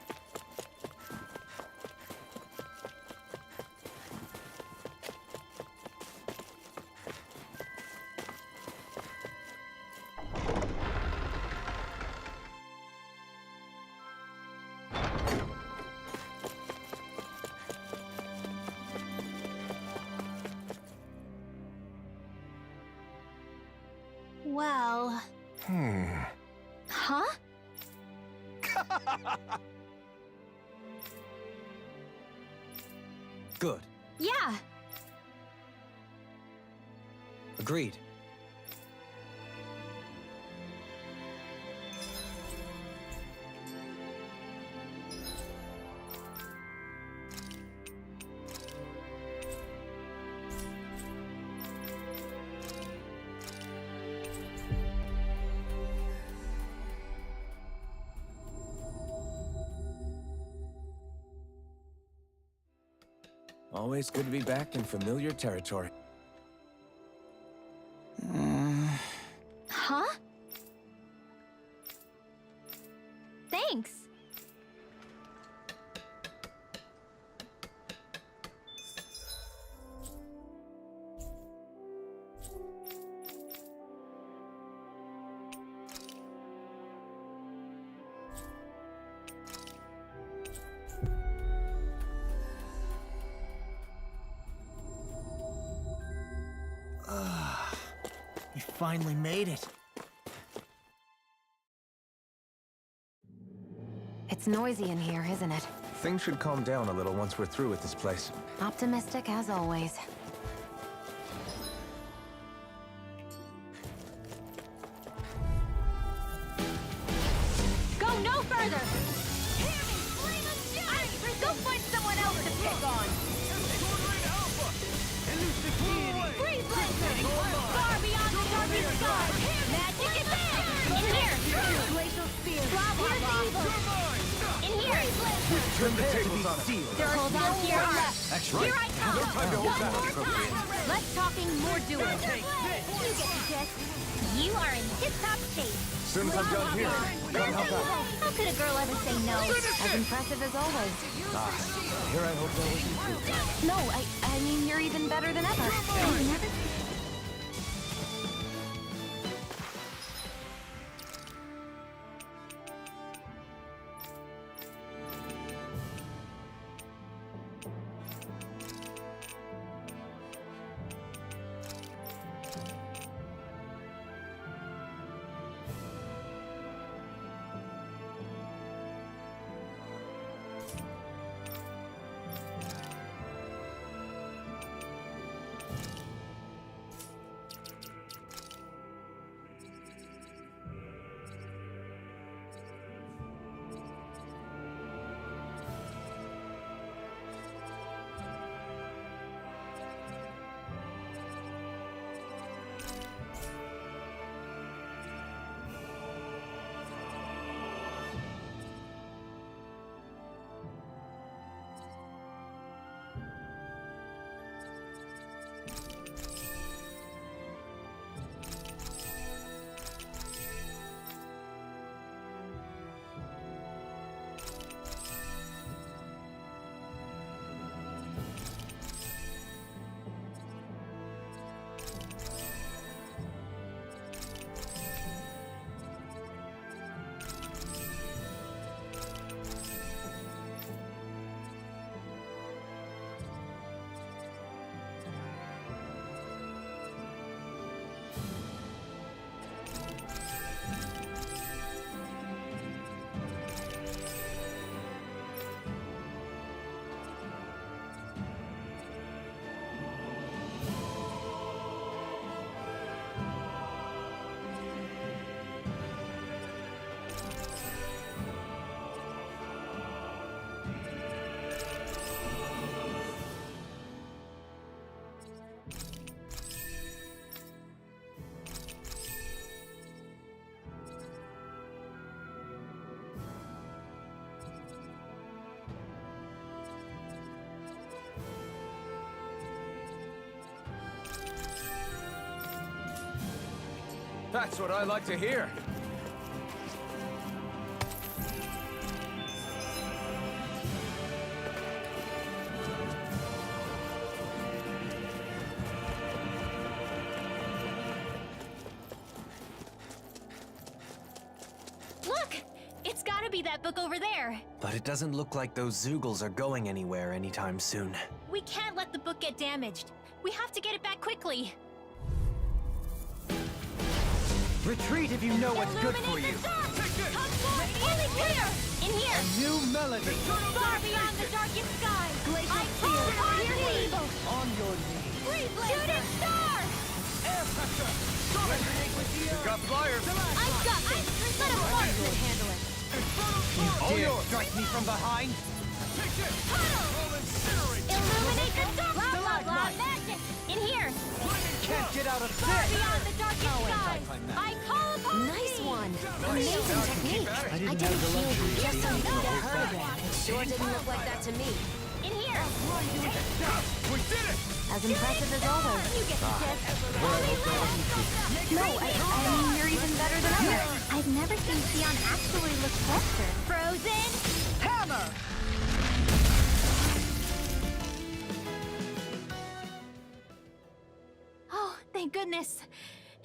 G: Well... Huh?
F: Good.
G: Yeah.
F: Agreed.
B: Always good to be back in familiar territory.
G: Huh? Thanks.
J: You finally made it.
C: It's noisy in here, isn't it?
B: Things should calm down a little once we're through with this place.
C: Optimistic as always.
G: Go no further! Hear me, flame of fury! Go find someone else to pick on! Freeze Laser! Far beyond the darkest sky! Magic is there! In here! Glacial Spear! Blah, blah, blah! In here!
B: Turn the tables on it.
G: Hold on to your left! Here I come! One more time! Less talking, more doing! You get the gist! You are in tip-top shape!
B: Soon as I'm done here, come help out.
G: How could a girl ever say no?
C: As impressive as always.
B: Here I hope that wasn't true.
C: No, I mean, you're even better than ever. I never...
B: That's what I like to hear.
G: Look! It's gotta be that book over there.
F: But it doesn't look like those Zoogles are going anywhere anytime soon.
G: We can't let the book get damaged. We have to get it back quickly.
K: Retreat if you know what's good for
G: Illuminate
K: you.
G: the dark! Come forth fully clear! In here!
K: New melody.
G: Far beyond the darkest sky! I call upon your name!
K: On your knees.
G: Shooting star!
K: Air pressure. Resonate with the earth.
B: Got flyers.
G: I've got this! Let a marksman handle it!
K: You dare strike me from behind?
G: Illuminate the dark! Blah, blah, blah, magic! In here!
K: Can't get out of
G: Far
K: this.
G: beyond the darkest sky! I call upon
C: Nice
G: thee!
C: one. Amazing technique. I didn't feel you just so you could get hurt again. It sure didn't look like that to me.
G: In here!
B: We did it!
C: As impressive as always.
G: You get the gift!
C: No, I mean, you're even better than ever.
G: I've never seen Xion actually look flustered. Frozen!
K: Hammer.
G: Oh, thank goodness.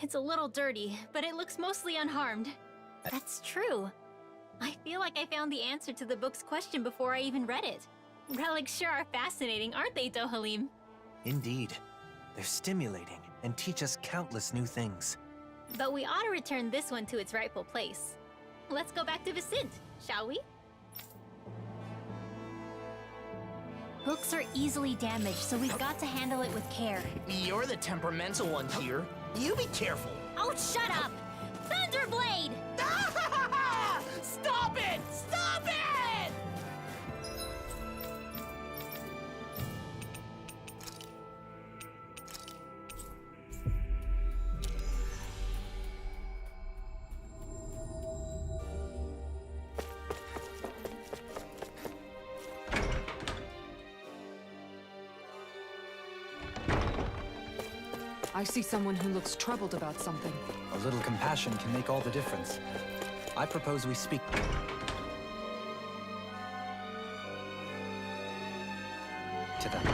G: It's a little dirty, but it looks mostly unharmed. That's true. I feel like I found the answer to the book's question before I even read it. Relics sure are fascinating, aren't they, Dohalim?
F: Indeed. They're stimulating and teach us countless new things.
G: But we ought to return this one to its rightful place. Let's go back to Vicint, shall we? Books are easily damaged, so we've got to handle it with care.
J: You're the temperamental one here. You be careful.
G: Oh, shut up! Thunderblade!
J: Stop it! Stop it!
I: I see someone who looks troubled about something.
F: A little compassion can make all the difference. I propose we speak to them.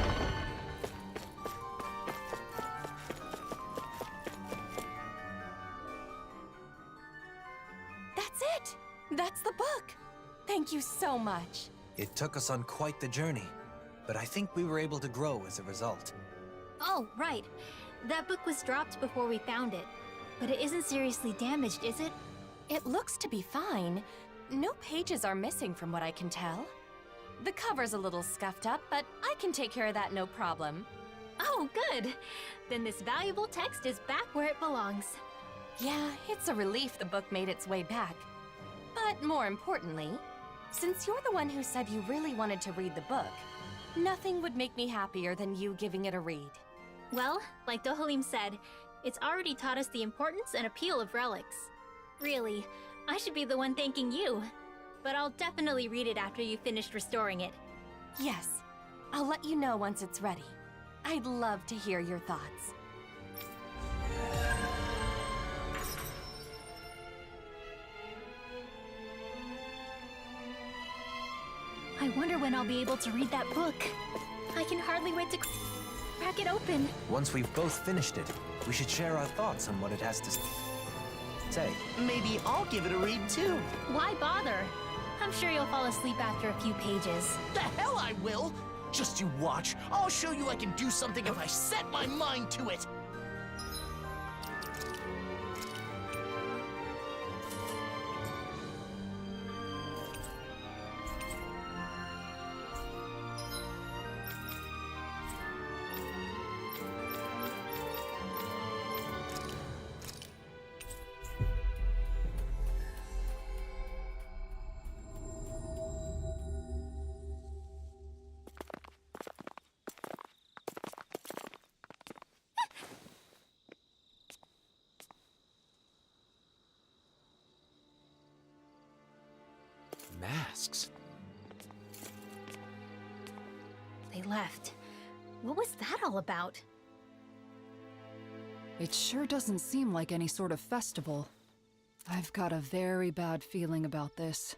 C: That's it. That's the book. Thank you so much.
F: It took us on quite the journey, but I think we were able to grow as a result.
G: Oh, right. That book was dropped before we found it. But it isn't seriously damaged, is it?
C: It looks to be fine. No pages are missing from what I can tell. The cover's a little scuffed up, but I can take care of that no problem.
G: Oh, good. Then this valuable text is back where it belongs.
C: Yeah, it's a relief the book made its way back. But more importantly, since you're the one who said you really wanted to read the book, nothing would make me happier than you giving it a read.
G: Well, like Dohalim said, it's already taught us the importance and appeal of relics. Really, I should be the one thanking you. But I'll definitely read it after you've finished restoring it.
C: Yes, I'll let you know once it's ready. I'd love to hear your thoughts.
G: I wonder when I'll be able to read that book. I can hardly wait to crack it open.
F: Once we've both finished it, we should share our thoughts on what it has to say.
J: Maybe I'll give it a read too.
G: Why bother? I'm sure you'll fall asleep after a few pages.
J: The hell I will! Just you watch. I'll show you I can do something if I set my mind to it.
B: Masks.
G: They left. What was that all about?
I: It sure doesn't seem like any sort of festival. I've got a very bad feeling about this.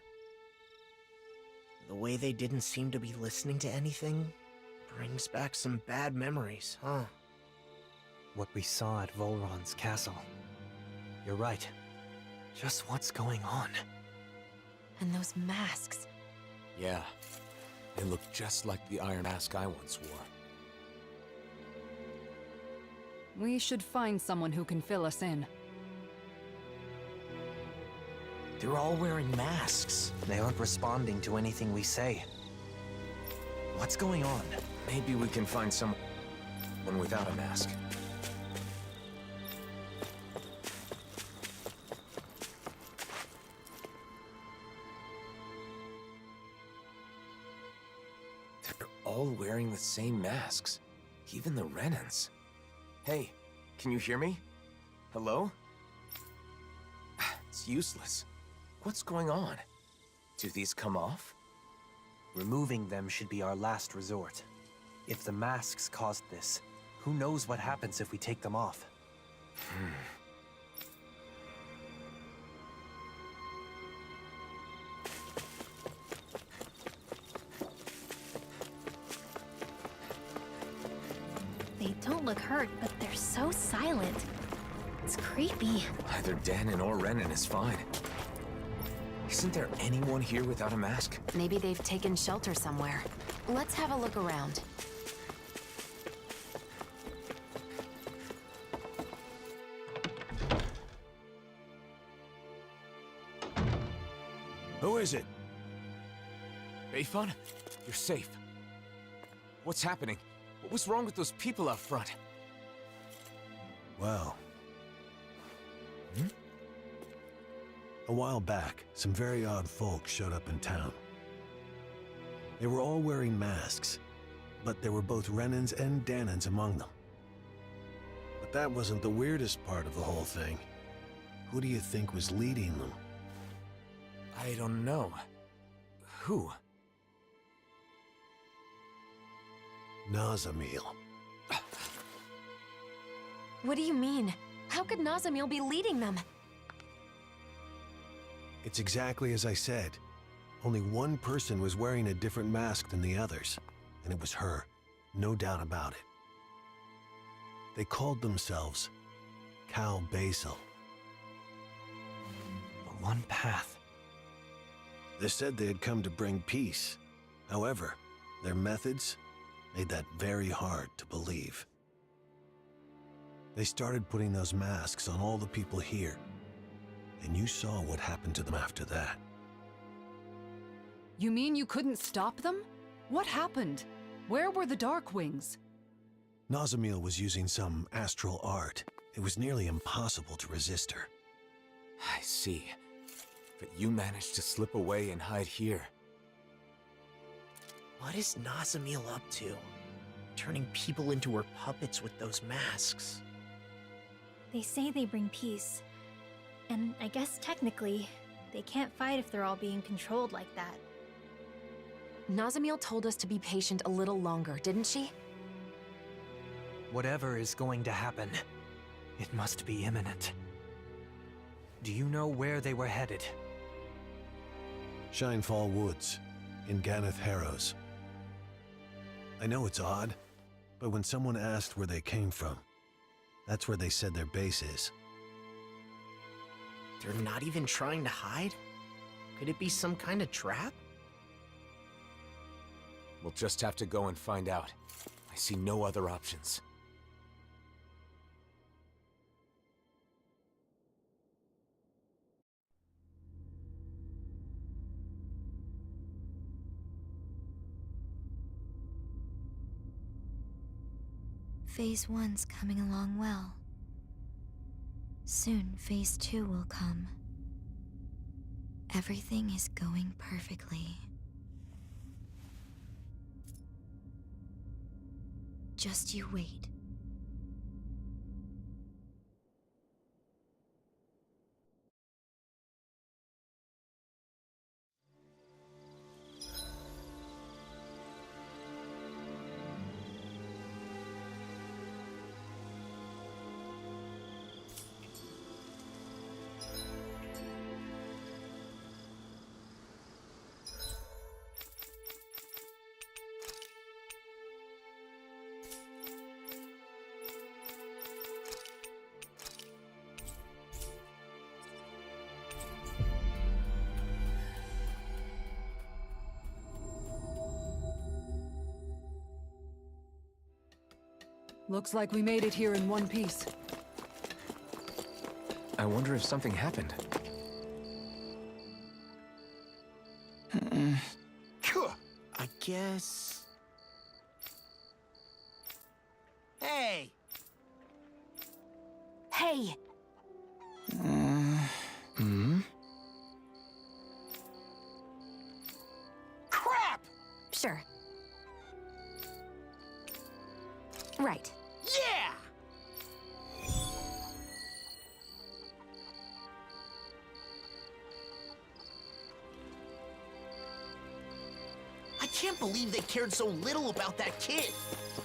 J: The way they didn't seem to be listening to anything brings back some bad memories, huh?
F: What we saw at Volron's castle. You're right. Just what's going on?
C: And those masks.
B: Yeah, they look just like the iron mask I once wore.
I: We should find someone who can fill us in.
J: They're all wearing masks.
F: They aren't responding to anything we say. What's going on?
B: Maybe we can find someone without a mask. They're all wearing the same masks. Even the Renans. Hey, can you hear me? Hello? It's useless. What's going on? Do these come off?
F: Removing them should be our last resort. If the masks caused this, who knows what happens if we take them off?
G: They don't look hurt, but they're so silent. It's creepy.
B: Either Danon or Renan is fine. Isn't there anyone here without a mask?
C: Maybe they've taken shelter somewhere. Let's have a look around.
L: Who is it?
B: Bayfun? You're safe. What's happening? What was wrong with those people out front?
L: Well... A while back, some very odd folks showed up in town. They were all wearing masks, but there were both Renans and Danons among them. But that wasn't the weirdest part of the whole thing. Who do you think was leading them?
B: I don't know. Who?
L: Nazamil.
C: What do you mean? How could Nazamil be leading them?
L: It's exactly as I said. Only one person was wearing a different mask than the others, and it was her, no doubt about it. They called themselves Cal Basil.
F: The one path.
L: They said they had come to bring peace. However, their methods made that very hard to believe. They started putting those masks on all the people here, and you saw what happened to them after that.
I: You mean you couldn't stop them? What happened? Where were the Darkwings?
L: Nazamil was using some astral art. It was nearly impossible to resist her.
B: I see. But you managed to slip away and hide here.
J: What is Nazamil up to? Turning people into her puppets with those masks.
G: They say they bring peace. And I guess technically, they can't fight if they're all being controlled like that.
C: Nazamil told us to be patient a little longer, didn't she?
F: Whatever is going to happen, it must be imminent. Do you know where they were headed?
L: Shinefall Woods, in Ganeth Harrows. I know it's odd, but when someone asked where they came from, that's where they said their base is.
J: They're not even trying to hide? Could it be some kind of trap?
B: We'll just have to go and find out. I see no other options.
A: Phase 1's coming along well. Soon, Phase 2 will come. Everything is going perfectly. Just you wait.
I: Looks like we made it here in one piece.
B: I wonder if something happened.
J: I guess... Hey!
C: Hey!
J: Crap!
C: Sure. Right.
J: Yeah! I can't believe they cared so little about that kid.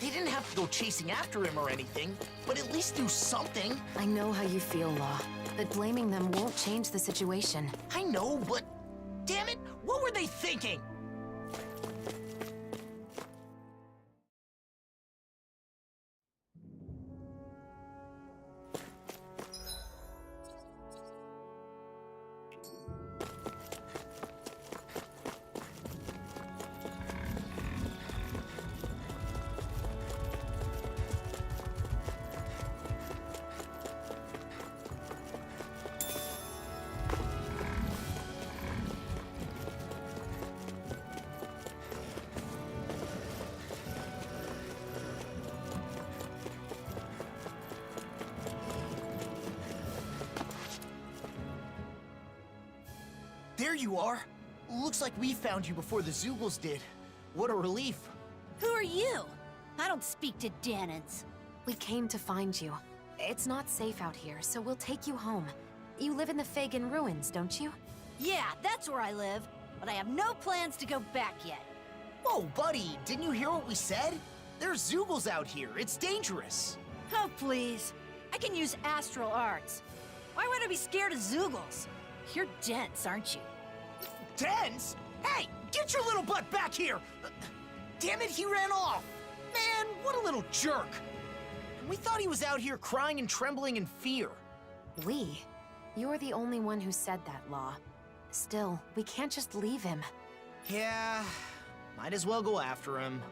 J: They didn't have to go chasing after him or anything, but at least do something.
C: I know how you feel, Law, but blaming them won't change the situation.
J: I know, but damn it, what were they thinking? There you are. Looks like we found you before the Zoogles did. What a relief.
E: Who are you? I don't speak to Danans.
C: We came to find you. It's not safe out here, so we'll take you home. You live in the Fagin ruins, don't you?
E: Yeah, that's where I live, but I have no plans to go back yet.
J: Whoa, buddy, didn't you hear what we said? There's Zoogles out here. It's dangerous.
E: Oh, please. I can use astral arts. Why would I be scared of Zoogles? You're dense, aren't you?
J: Dense? Hey, get your little butt back here! Damn it, he ran off! Man, what a little jerk! We thought he was out here crying and trembling in fear.
C: We? You're the only one who said that, Law. Still, we can't just leave him.
J: Yeah, might as well go after him.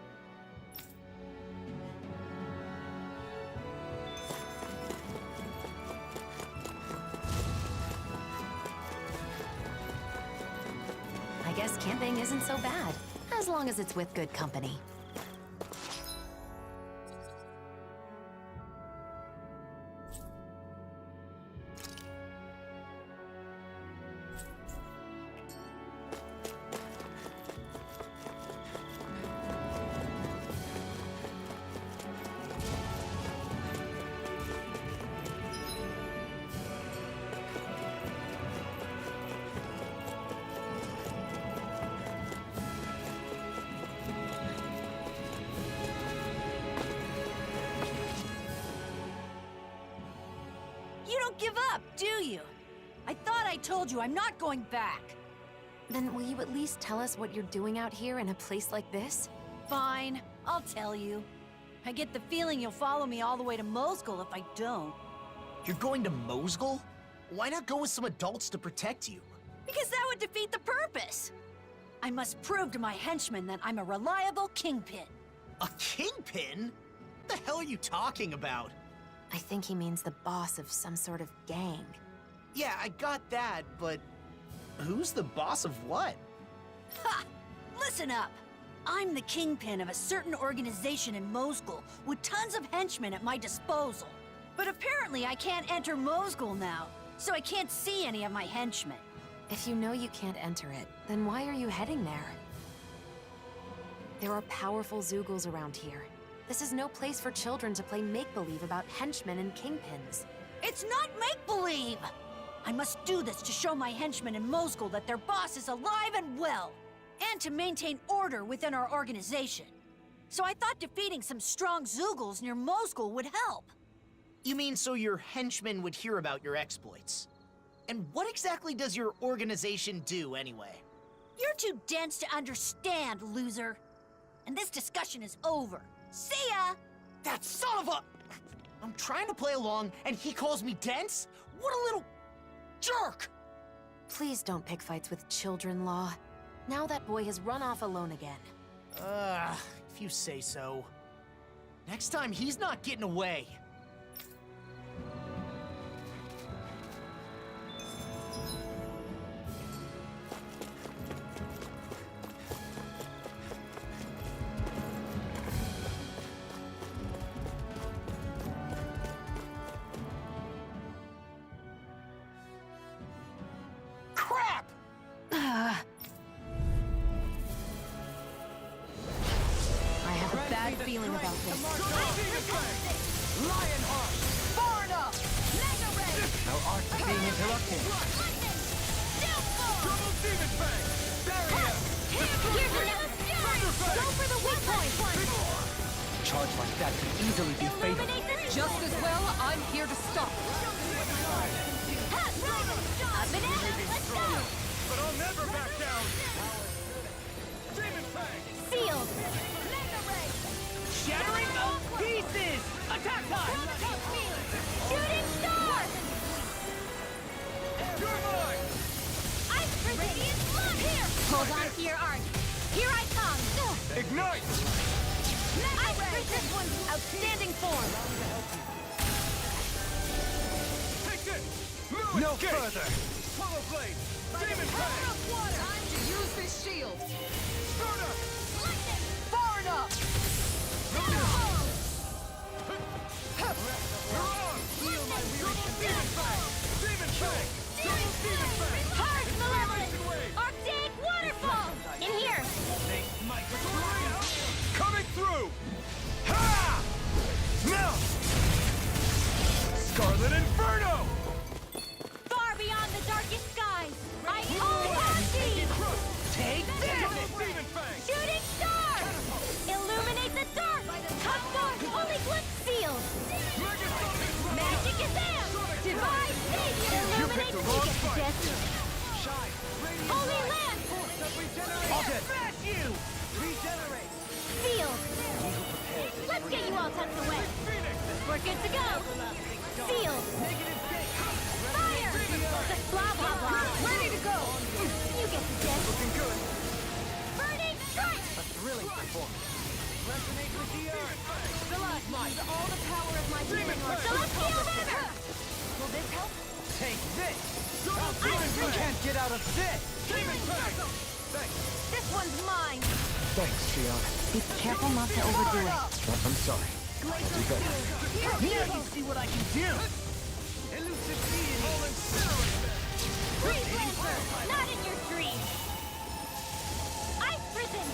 C: I guess camping isn't so bad, as long as it's with good company.
E: You don't give up, do you? I thought I told you I'm not going back.
C: Then will you at least tell us what you're doing out here in a place like this?
E: Fine, I'll tell you. I get the feeling you'll follow me all the way to Mosgul if I don't.
J: You're going to Mosgul? Why not go with some adults to protect you?
E: Because that would defeat the purpose. I must prove to my henchmen that I'm a reliable kingpin.
J: A kingpin? What the hell are you talking about?
C: I think he means the boss of some sort of gang.
J: Yeah, I got that, but who's the boss of what?
E: Ha! Listen up! I'm the kingpin of a certain organization in Mosgul with tons of henchmen at my disposal. But apparently I can't enter Mosgul now, so I can't see any of my henchmen.
C: If you know you can't enter it, then why are you heading there? There are powerful Zoogles around here. This is no place for children to play make-believe about henchmen and kingpins.
E: It's not make-believe! I must do this to show my henchmen in Mosgul that their boss is alive and well, and to maintain order within our organization. So I thought defeating some strong Zoogles near Mosgul would help.
J: You mean so your henchmen would hear about your exploits? And what exactly does your organization do, anyway?
E: You're too dense to understand, loser. And this discussion is over. See ya!
J: That son of a... I'm trying to play along, and he calls me dense? What a little... jerk!
C: Please don't pick fights with children, Law. Now that boy has run off alone again.
J: If you say so. Next time, he's not getting away.
K: Crap!
C: I have a bad feeling about this.
K: Lionheart! Barna! Mega Ray!
F: Our arts are being interrupted.
K: Double Demon Fang! Barrier!
G: Here's another fury! Go for the weak point!
F: A charge like that could easily be fatal.
G: Illuminate the
I: Just as well, I'm here to stop.
G: A banana, let's go!
K: But I'll never back down! Demon Fang!
G: Sealed!
K: Shattering of pieces! Attack time!
G: Shooting star!
K: You're mine!
G: Ice Radiant Flood! Here! Hold on to your art! Here I come!
K: Ignite!
G: Ice This one's outstanding form!
K: Take this! Move
F: No
K: escape!
F: further!
K: Swallow Blade! Demon Fang!
I: Time to use this shield.
K: Stardust!
I: Far enough!
K: You're on! Heal my weary Demon Fang! Demon Fang! Double Demon Fang!
G: Hard Malevolent!
K: Acceleration Wave!
G: Arctic Waterfall! In here!
K: Coming through! Ha! Now! Scarlet Inferno!
G: Far beyond the darkest skies! I own thee!
K: Take this! Double Demon Fang!
G: Shooting star! Illuminate the dark! Come forth, holy glimpse sealed! Magic is there! Divine savior! Illuminate death! Holy land!
K: Smash you! Regenerate!
G: Sealed! Let's get you all tucked away! We're good to go! Sealed! Fire! The blah blah blah! Ready to go! You get the gist!
K: Looking good!
G: Burning strike!
F: A thrilling performance.
K: Resonate with the earth!
G: Use all the power of my healing orb. Celestial River! Will this help?
F: Take this!
G: Ice
F: You can't get out of this!
K: Demon Fang! Thanks!
G: This one's mine!
B: Thanks, Shion.
C: Be careful not to overdo it.
B: I'm sorry. I'll do better.
J: Here you see what I can do!
K: Elusive deity! I'll incinerate them!
G: Freeze Lancer! Not in your dreams! Ice Prison!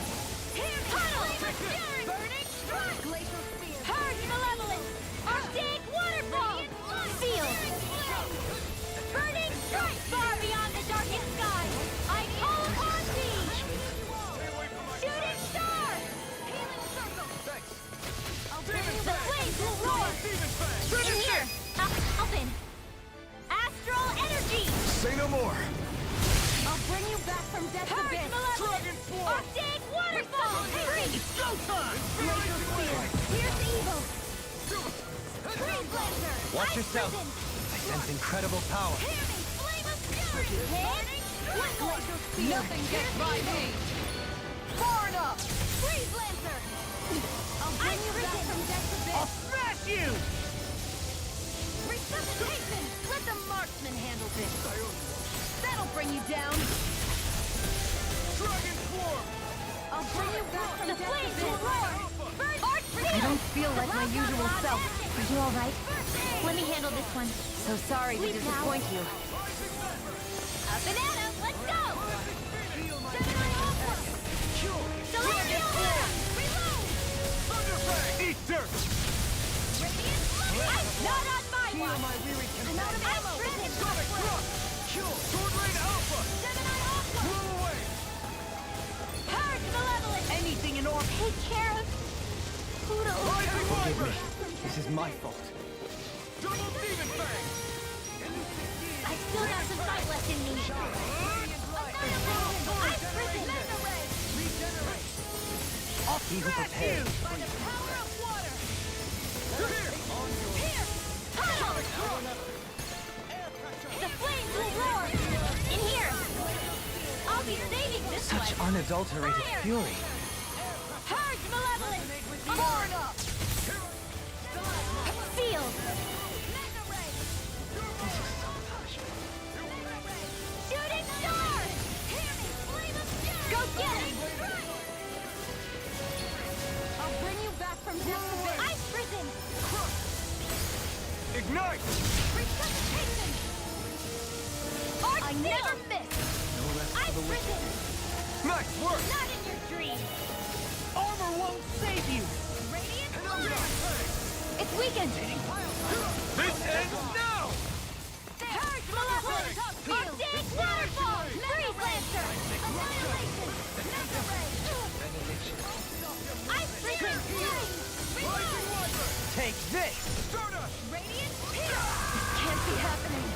G: Tunnel! Burning Strike! Glacial Spear! Purge Malevolent! Arctic Waterfall! Seal! Burning Strike! Far beyond the darkest sky! I call upon thee! Shooting Star! Healing Circle!
K: Thanks!
G: The flames will roar!
K: Demon Fang!
G: In here! Open! Astral Energy!
K: Say no more!
G: I'll bring you back from death's abyss!
K: Dragon Form!
G: Arctic Waterfall! Free!
J: It's go time!
G: Glacial Spear! Here's evil! Freeze Lancer!
F: Watch
G: Ice
F: yourself.
G: Prison!
F: I sense incredible power.
G: Hear me! Flame of Fury! What Glacial Spear!
I: Nothing gets by me. Far enough!
G: Freeze Lancer! I'll bring you back from death's
J: I'll
G: abyss!
J: smash you!
G: Resuscitation! Let the marksman handle this! That'll bring you down!
K: Dragon Form!
G: I'll bring you back from the flames will roar! Burn Arch
C: I don't feel like my usual self. Are you all right?
G: Let me handle this one.
C: So sorry to
G: Sleep now.
C: disappoint you.
G: A banana, let's go! Celestial River! Reload!
K: Thunder Fang! Eat dirt!
G: Radiant Flood! Not on my
K: Heal
G: watch!
K: my weary
G: I'm out of ammo!
K: Sonic Thrust! Kill! Sword Rain Alpha!
G: Gemini Alpha!
K: Blow away!
G: Purge Malevolent!
J: Anything in order.
G: Take care of Pluto.
K: Rising
F: Forgive me.
K: Wyvern!
F: This is my fault.
K: Double Demon Fang!
G: I still got some fight left in me. Ice Prison!
F: He who prepares.
G: By the power of water! Here! Tunnel! The flames will roar! In here! I'll be saving this
F: Such
G: one!
F: unadulterated
G: Fire!
F: fury.
G: Purge Malevolent! Born up! never miss! I've risen!
K: Nice work!
G: Not in your dreams!
K: Armor won't save you!
G: Radiant
K: Fire!
G: It's weakened!
K: This ends now!
G: Purge Malevolence! Arctic Waterfall! Freeze Lancer! Annihilation! Mega Ray! I've risen!
K: Take this!
G: Radiant Pierce! This can't be happening!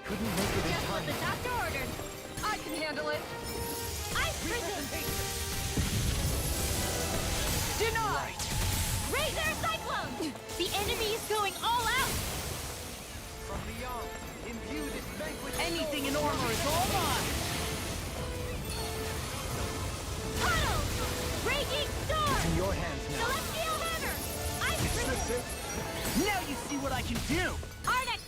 K: Couldn't make it in
G: Just what
K: time.
G: the doctor ordered!
I: I can handle it.
G: I've risen!
I: Denied!
G: Razor Cyclone! The enemy is going all out!
K: From beyond, imbue this banquet.
J: Anything in armor is all mine!
G: Tunnel! Raging Storm!
K: In your hands now.
G: Celestial Hammer! I've risen!
J: Now you see what I can do!
G: Arctic!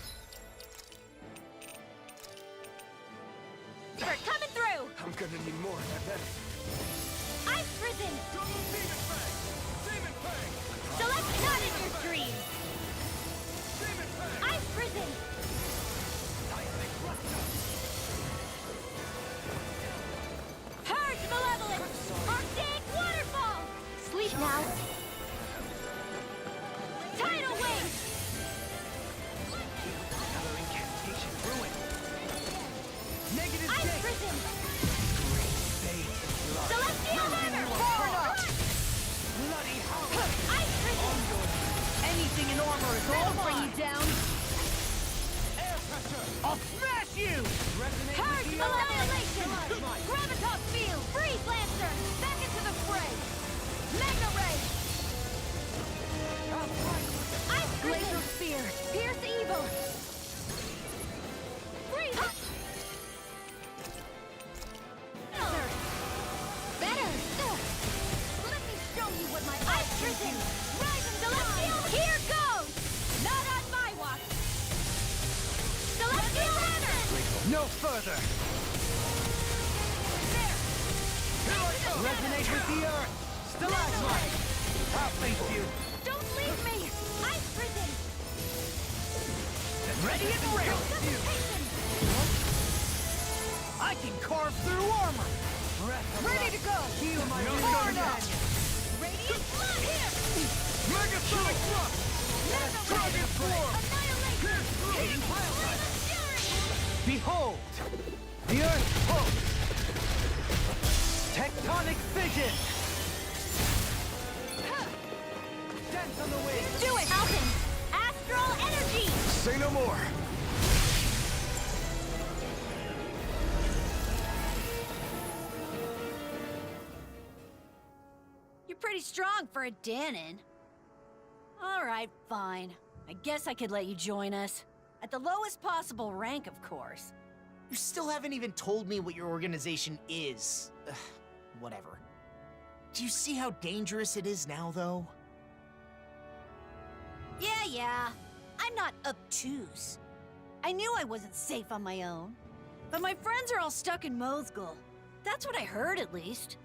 G: We're coming through!
K: I'm gonna need more of that medicine.
G: I've risen!
K: Double Demon Fang! Demon Fang!
G: Select not in your dreams!
K: Demon Fang!
G: I've risen! Purge Malevolence! Arctic Waterfall! Sleep now! Tidal Wave!
K: Another incantation ruined. Negative
G: I've
K: gate.
G: risen!
K: Fade in blood.
G: Celestial Hammer!
K: Bloody hell.
G: I've risen!
J: Anything in armor is all
G: That'll bring
J: mine!
G: you down!
K: Air pressure.
J: I'll smash you!
K: Resonate
G: Purge
K: with the
G: Annihilation! Gravitas Field! Freeze Lancer! Back into the fray! Magna Ray! I've risen! Laser Spear! Pierce Evil! Freeze! Better! Let me show you what my I've risen! Rise and Celestial! Here goes! Not on my watch! Celestial Hammer!
K: No further. Resonate with the earth. Stalagmite. I'll face you.
G: Don't leave me! I've risen!
J: Ready and ready!
G: Resuscitation!
J: I can carve through armor!
I: Ready to go!
K: Heal my
J: No,
K: wounded
J: no, no.
K: companion.
G: Radiant Blood here!
K: Megasonic thrust.
G: Mega
K: Dragon
G: Ray!
K: form.
G: Annihilation!
K: Hitting
G: Flame of Fury!
K: Behold, the earth pulse. Tectonic fission. Dance on the wind.
G: Do it! Alton! Astral Energy!
B: Say no more.
E: You're pretty strong for a Danon. All right, fine. I guess I could let you join us. At the lowest possible rank, of course.
J: You still haven't even told me what your organization is. Ugh, whatever. Do you see how dangerous it is now, though?
E: Yeah. I'm not obtuse. I knew I wasn't safe on my own. But my friends are all stuck in Mozgul. That's what I heard, at least.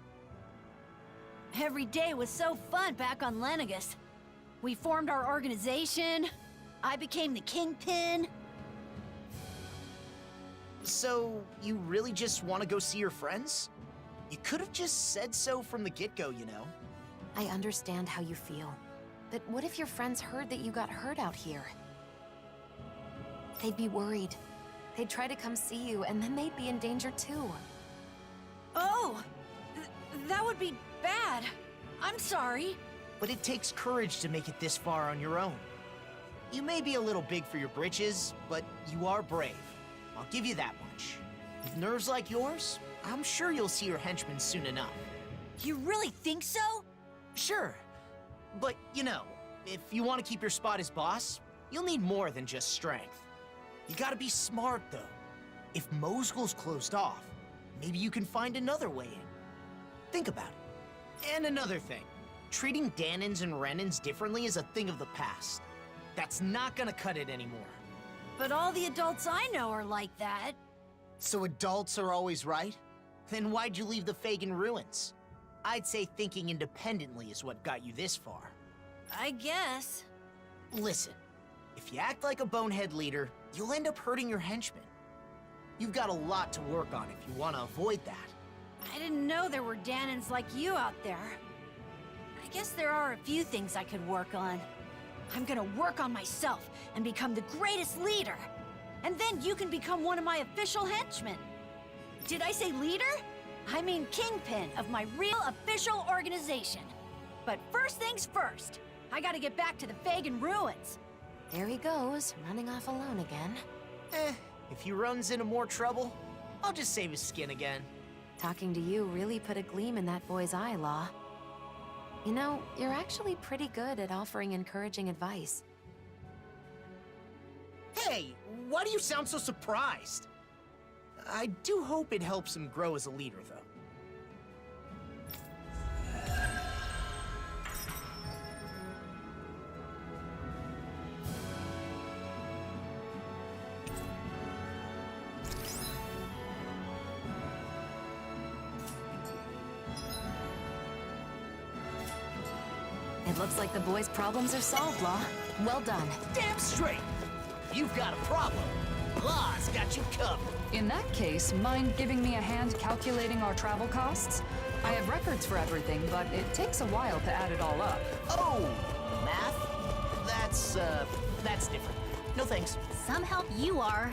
E: Every day was so fun back on Lenegus. We formed our organization. I became the Kingpin.
J: So, you really just want to go see your friends? You could have just said so from the get-go, you know?
C: I understand how you feel. But what if your friends heard that you got hurt out here? They'd be worried. They'd try to come see you, and then they'd be in danger too.
E: Oh! That would be bad. I'm sorry.
J: But it takes courage to make it this far on your own. You may be a little big for your britches, but you are brave. I'll give you that much. With nerves like yours, I'm sure you'll see your henchmen soon enough.
E: You really think so?
J: Sure. But, you know, if you want to keep your spot as boss, you'll need more than just strength. You gotta be smart, though. If Mozgul's closed off, maybe you can find another way in. Think about it. And another thing. Treating Danons and Renans differently is a thing of the past. That's not gonna cut it anymore.
E: But all the adults I know are like that.
J: So adults are always right? Then why'd you leave the Fagin ruins? I'd say thinking independently is what got you this far.
E: I guess.
J: Listen, If you act like a bonehead leader, you'll end up hurting your henchmen. You've got a lot to work on if you want to avoid that.
E: I didn't know there were Danons like you out there. I guess there are a few things I could work on. I'm gonna work on myself and become the greatest leader. And then you can become one of my official henchmen. Did I say leader? I mean kingpin of my real official organization. But first things first, I gotta get back to the Fagin ruins.
C: There he goes, running off alone again.
J: If he runs into more trouble, I'll just save his skin again.
C: Talking to you really put a gleam in that boy's eye, Law. You know, you're actually pretty good at offering encouraging advice.
J: Hey, why do you sound so surprised? I do hope it helps him grow as a leader, though.
C: It looks like the boy's problems are solved, Law. Well done.
J: Damn straight! You've got a problem. Law's got you covered.
I: In that case, mind giving me a hand calculating our travel costs? I have records for everything, but it takes a while to add it all up.
J: Oh, math? That's different. No thanks.
G: Some help you are.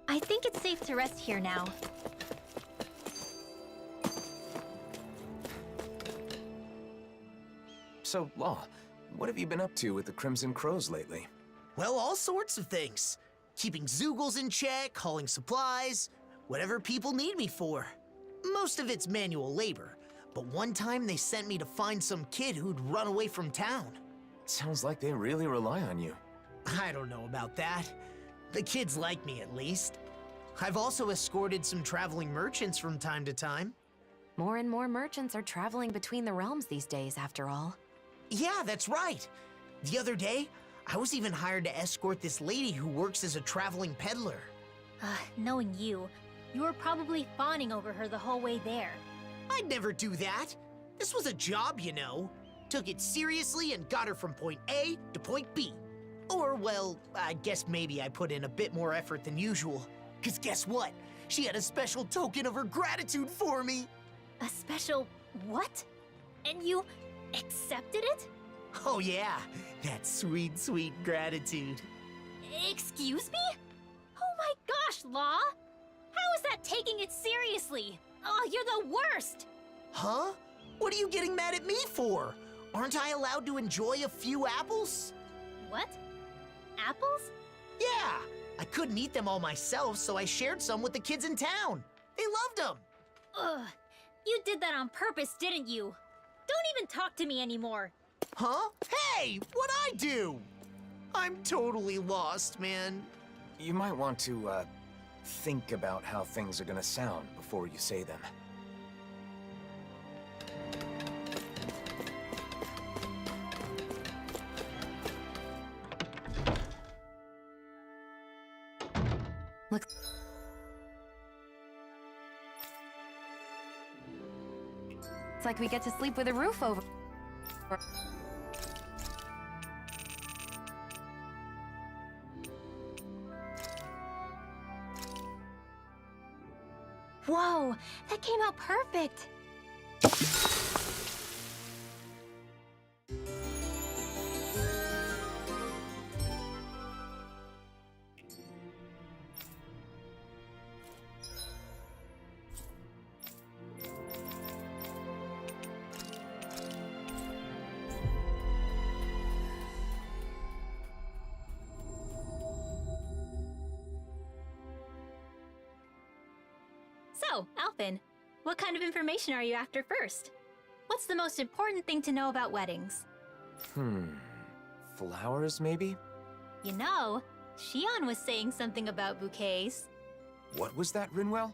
G: I think it's safe to rest here now.
B: So, Law, what have you been up to with the Crimson Crows lately?
J: Well, all sorts of things. Keeping Zeugles in check, hauling supplies, whatever people need me for. Most of it's manual labor, but one time they sent me to find some kid who'd run away from town.
B: Sounds like they really rely on you.
J: I don't know about that. The kids like me, at least. I've also escorted some traveling merchants from time to time.
C: More and more merchants are traveling between the realms these days, after all.
J: Yeah, that's right. The other day, I was even hired to escort this lady who works as a traveling peddler.
G: Knowing you, you were probably fawning over her the whole way there.
J: I'd never do that. This was a job, you know. Took it seriously and got her from point A to point B. Or, well, I guess maybe I put in a bit more effort than usual. 'Cause guess what? She had a special token of her gratitude for me.
G: A special what? And you accepted it?
J: Oh yeah, that sweet, sweet gratitude.
G: Excuse me? Oh my gosh, Law! How is that taking it seriously? Oh, you're the worst!
J: Huh? What are you getting mad at me for? Aren't I allowed to enjoy a few apples?
G: What? Apples?
J: Yeah, I couldn't eat them all myself, so I shared some with the kids in town. They loved them.
G: Ugh, you did that on purpose, didn't you? Don't even talk to me anymore.
J: Huh? Hey, what'd I do? I'm totally lost, man.
B: You might want to, think about how things are gonna sound before you say them.
C: Looks like we get to sleep with a roof over.
G: Whoa, that came out perfect. So, Alphen, what kind of information are you after first? What's the most important thing to know about weddings?
B: Flowers, maybe?
G: You know, Xion was saying something about bouquets.
B: What was that, Rinwell?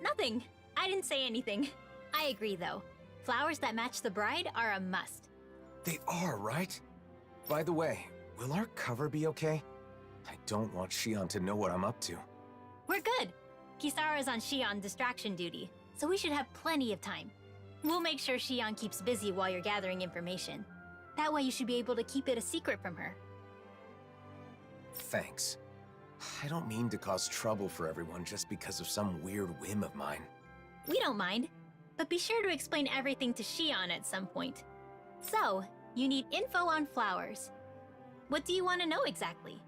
G: Nothing. I didn't say anything. I agree, though. Flowers that match the bride are a must.
B: They are, right? By the way, will our cover be okay? I don't want Xion to know what I'm up to.
G: We're good. Kisara's on Shion distraction duty, so we should have plenty of time. We'll make sure Shion keeps busy while you're gathering information. That way you should be able to keep it a secret from her.
B: Thanks. I don't mean to cause trouble for everyone just because of some weird whim of mine.
G: We don't mind, but be sure to explain everything to Shion at some point. So, you need info on flowers. What do you want to know exactly?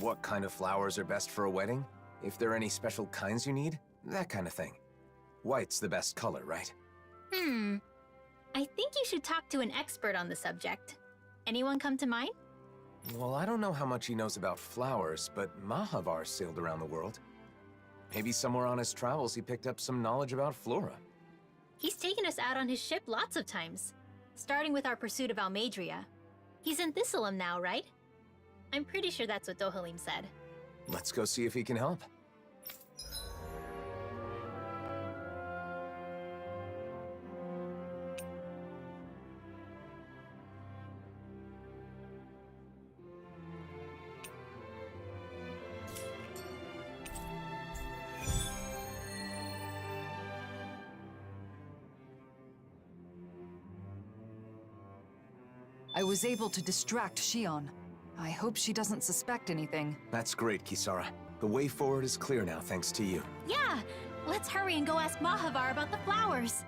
B: What kind of flowers are best for a wedding? If there are any special kinds you need? That kind of thing. White's the best color, right?
G: I think you should talk to an expert on the subject. Anyone come to mind?
B: Well, I don't know how much he knows about flowers, but Mahavar sailed around the world. Maybe somewhere on his travels he picked up some knowledge about flora.
G: He's taken us out on his ship lots of times, starting with our pursuit of Almadria. He's in Thistleum now, right? I'm pretty sure that's what Dohalim said.
B: Let's go see if he can help.
I: I was able to distract Shion. I hope she doesn't suspect anything.
B: That's great, Kisara. The way forward is clear now, thanks to you.
G: Yeah! Let's hurry and go ask Mahavar about the flowers!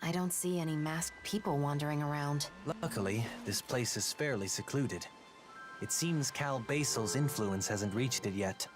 C: I don't see any masked people wandering around.
F: Luckily, this place is fairly secluded. It seems Cal Basil's influence hasn't reached it yet.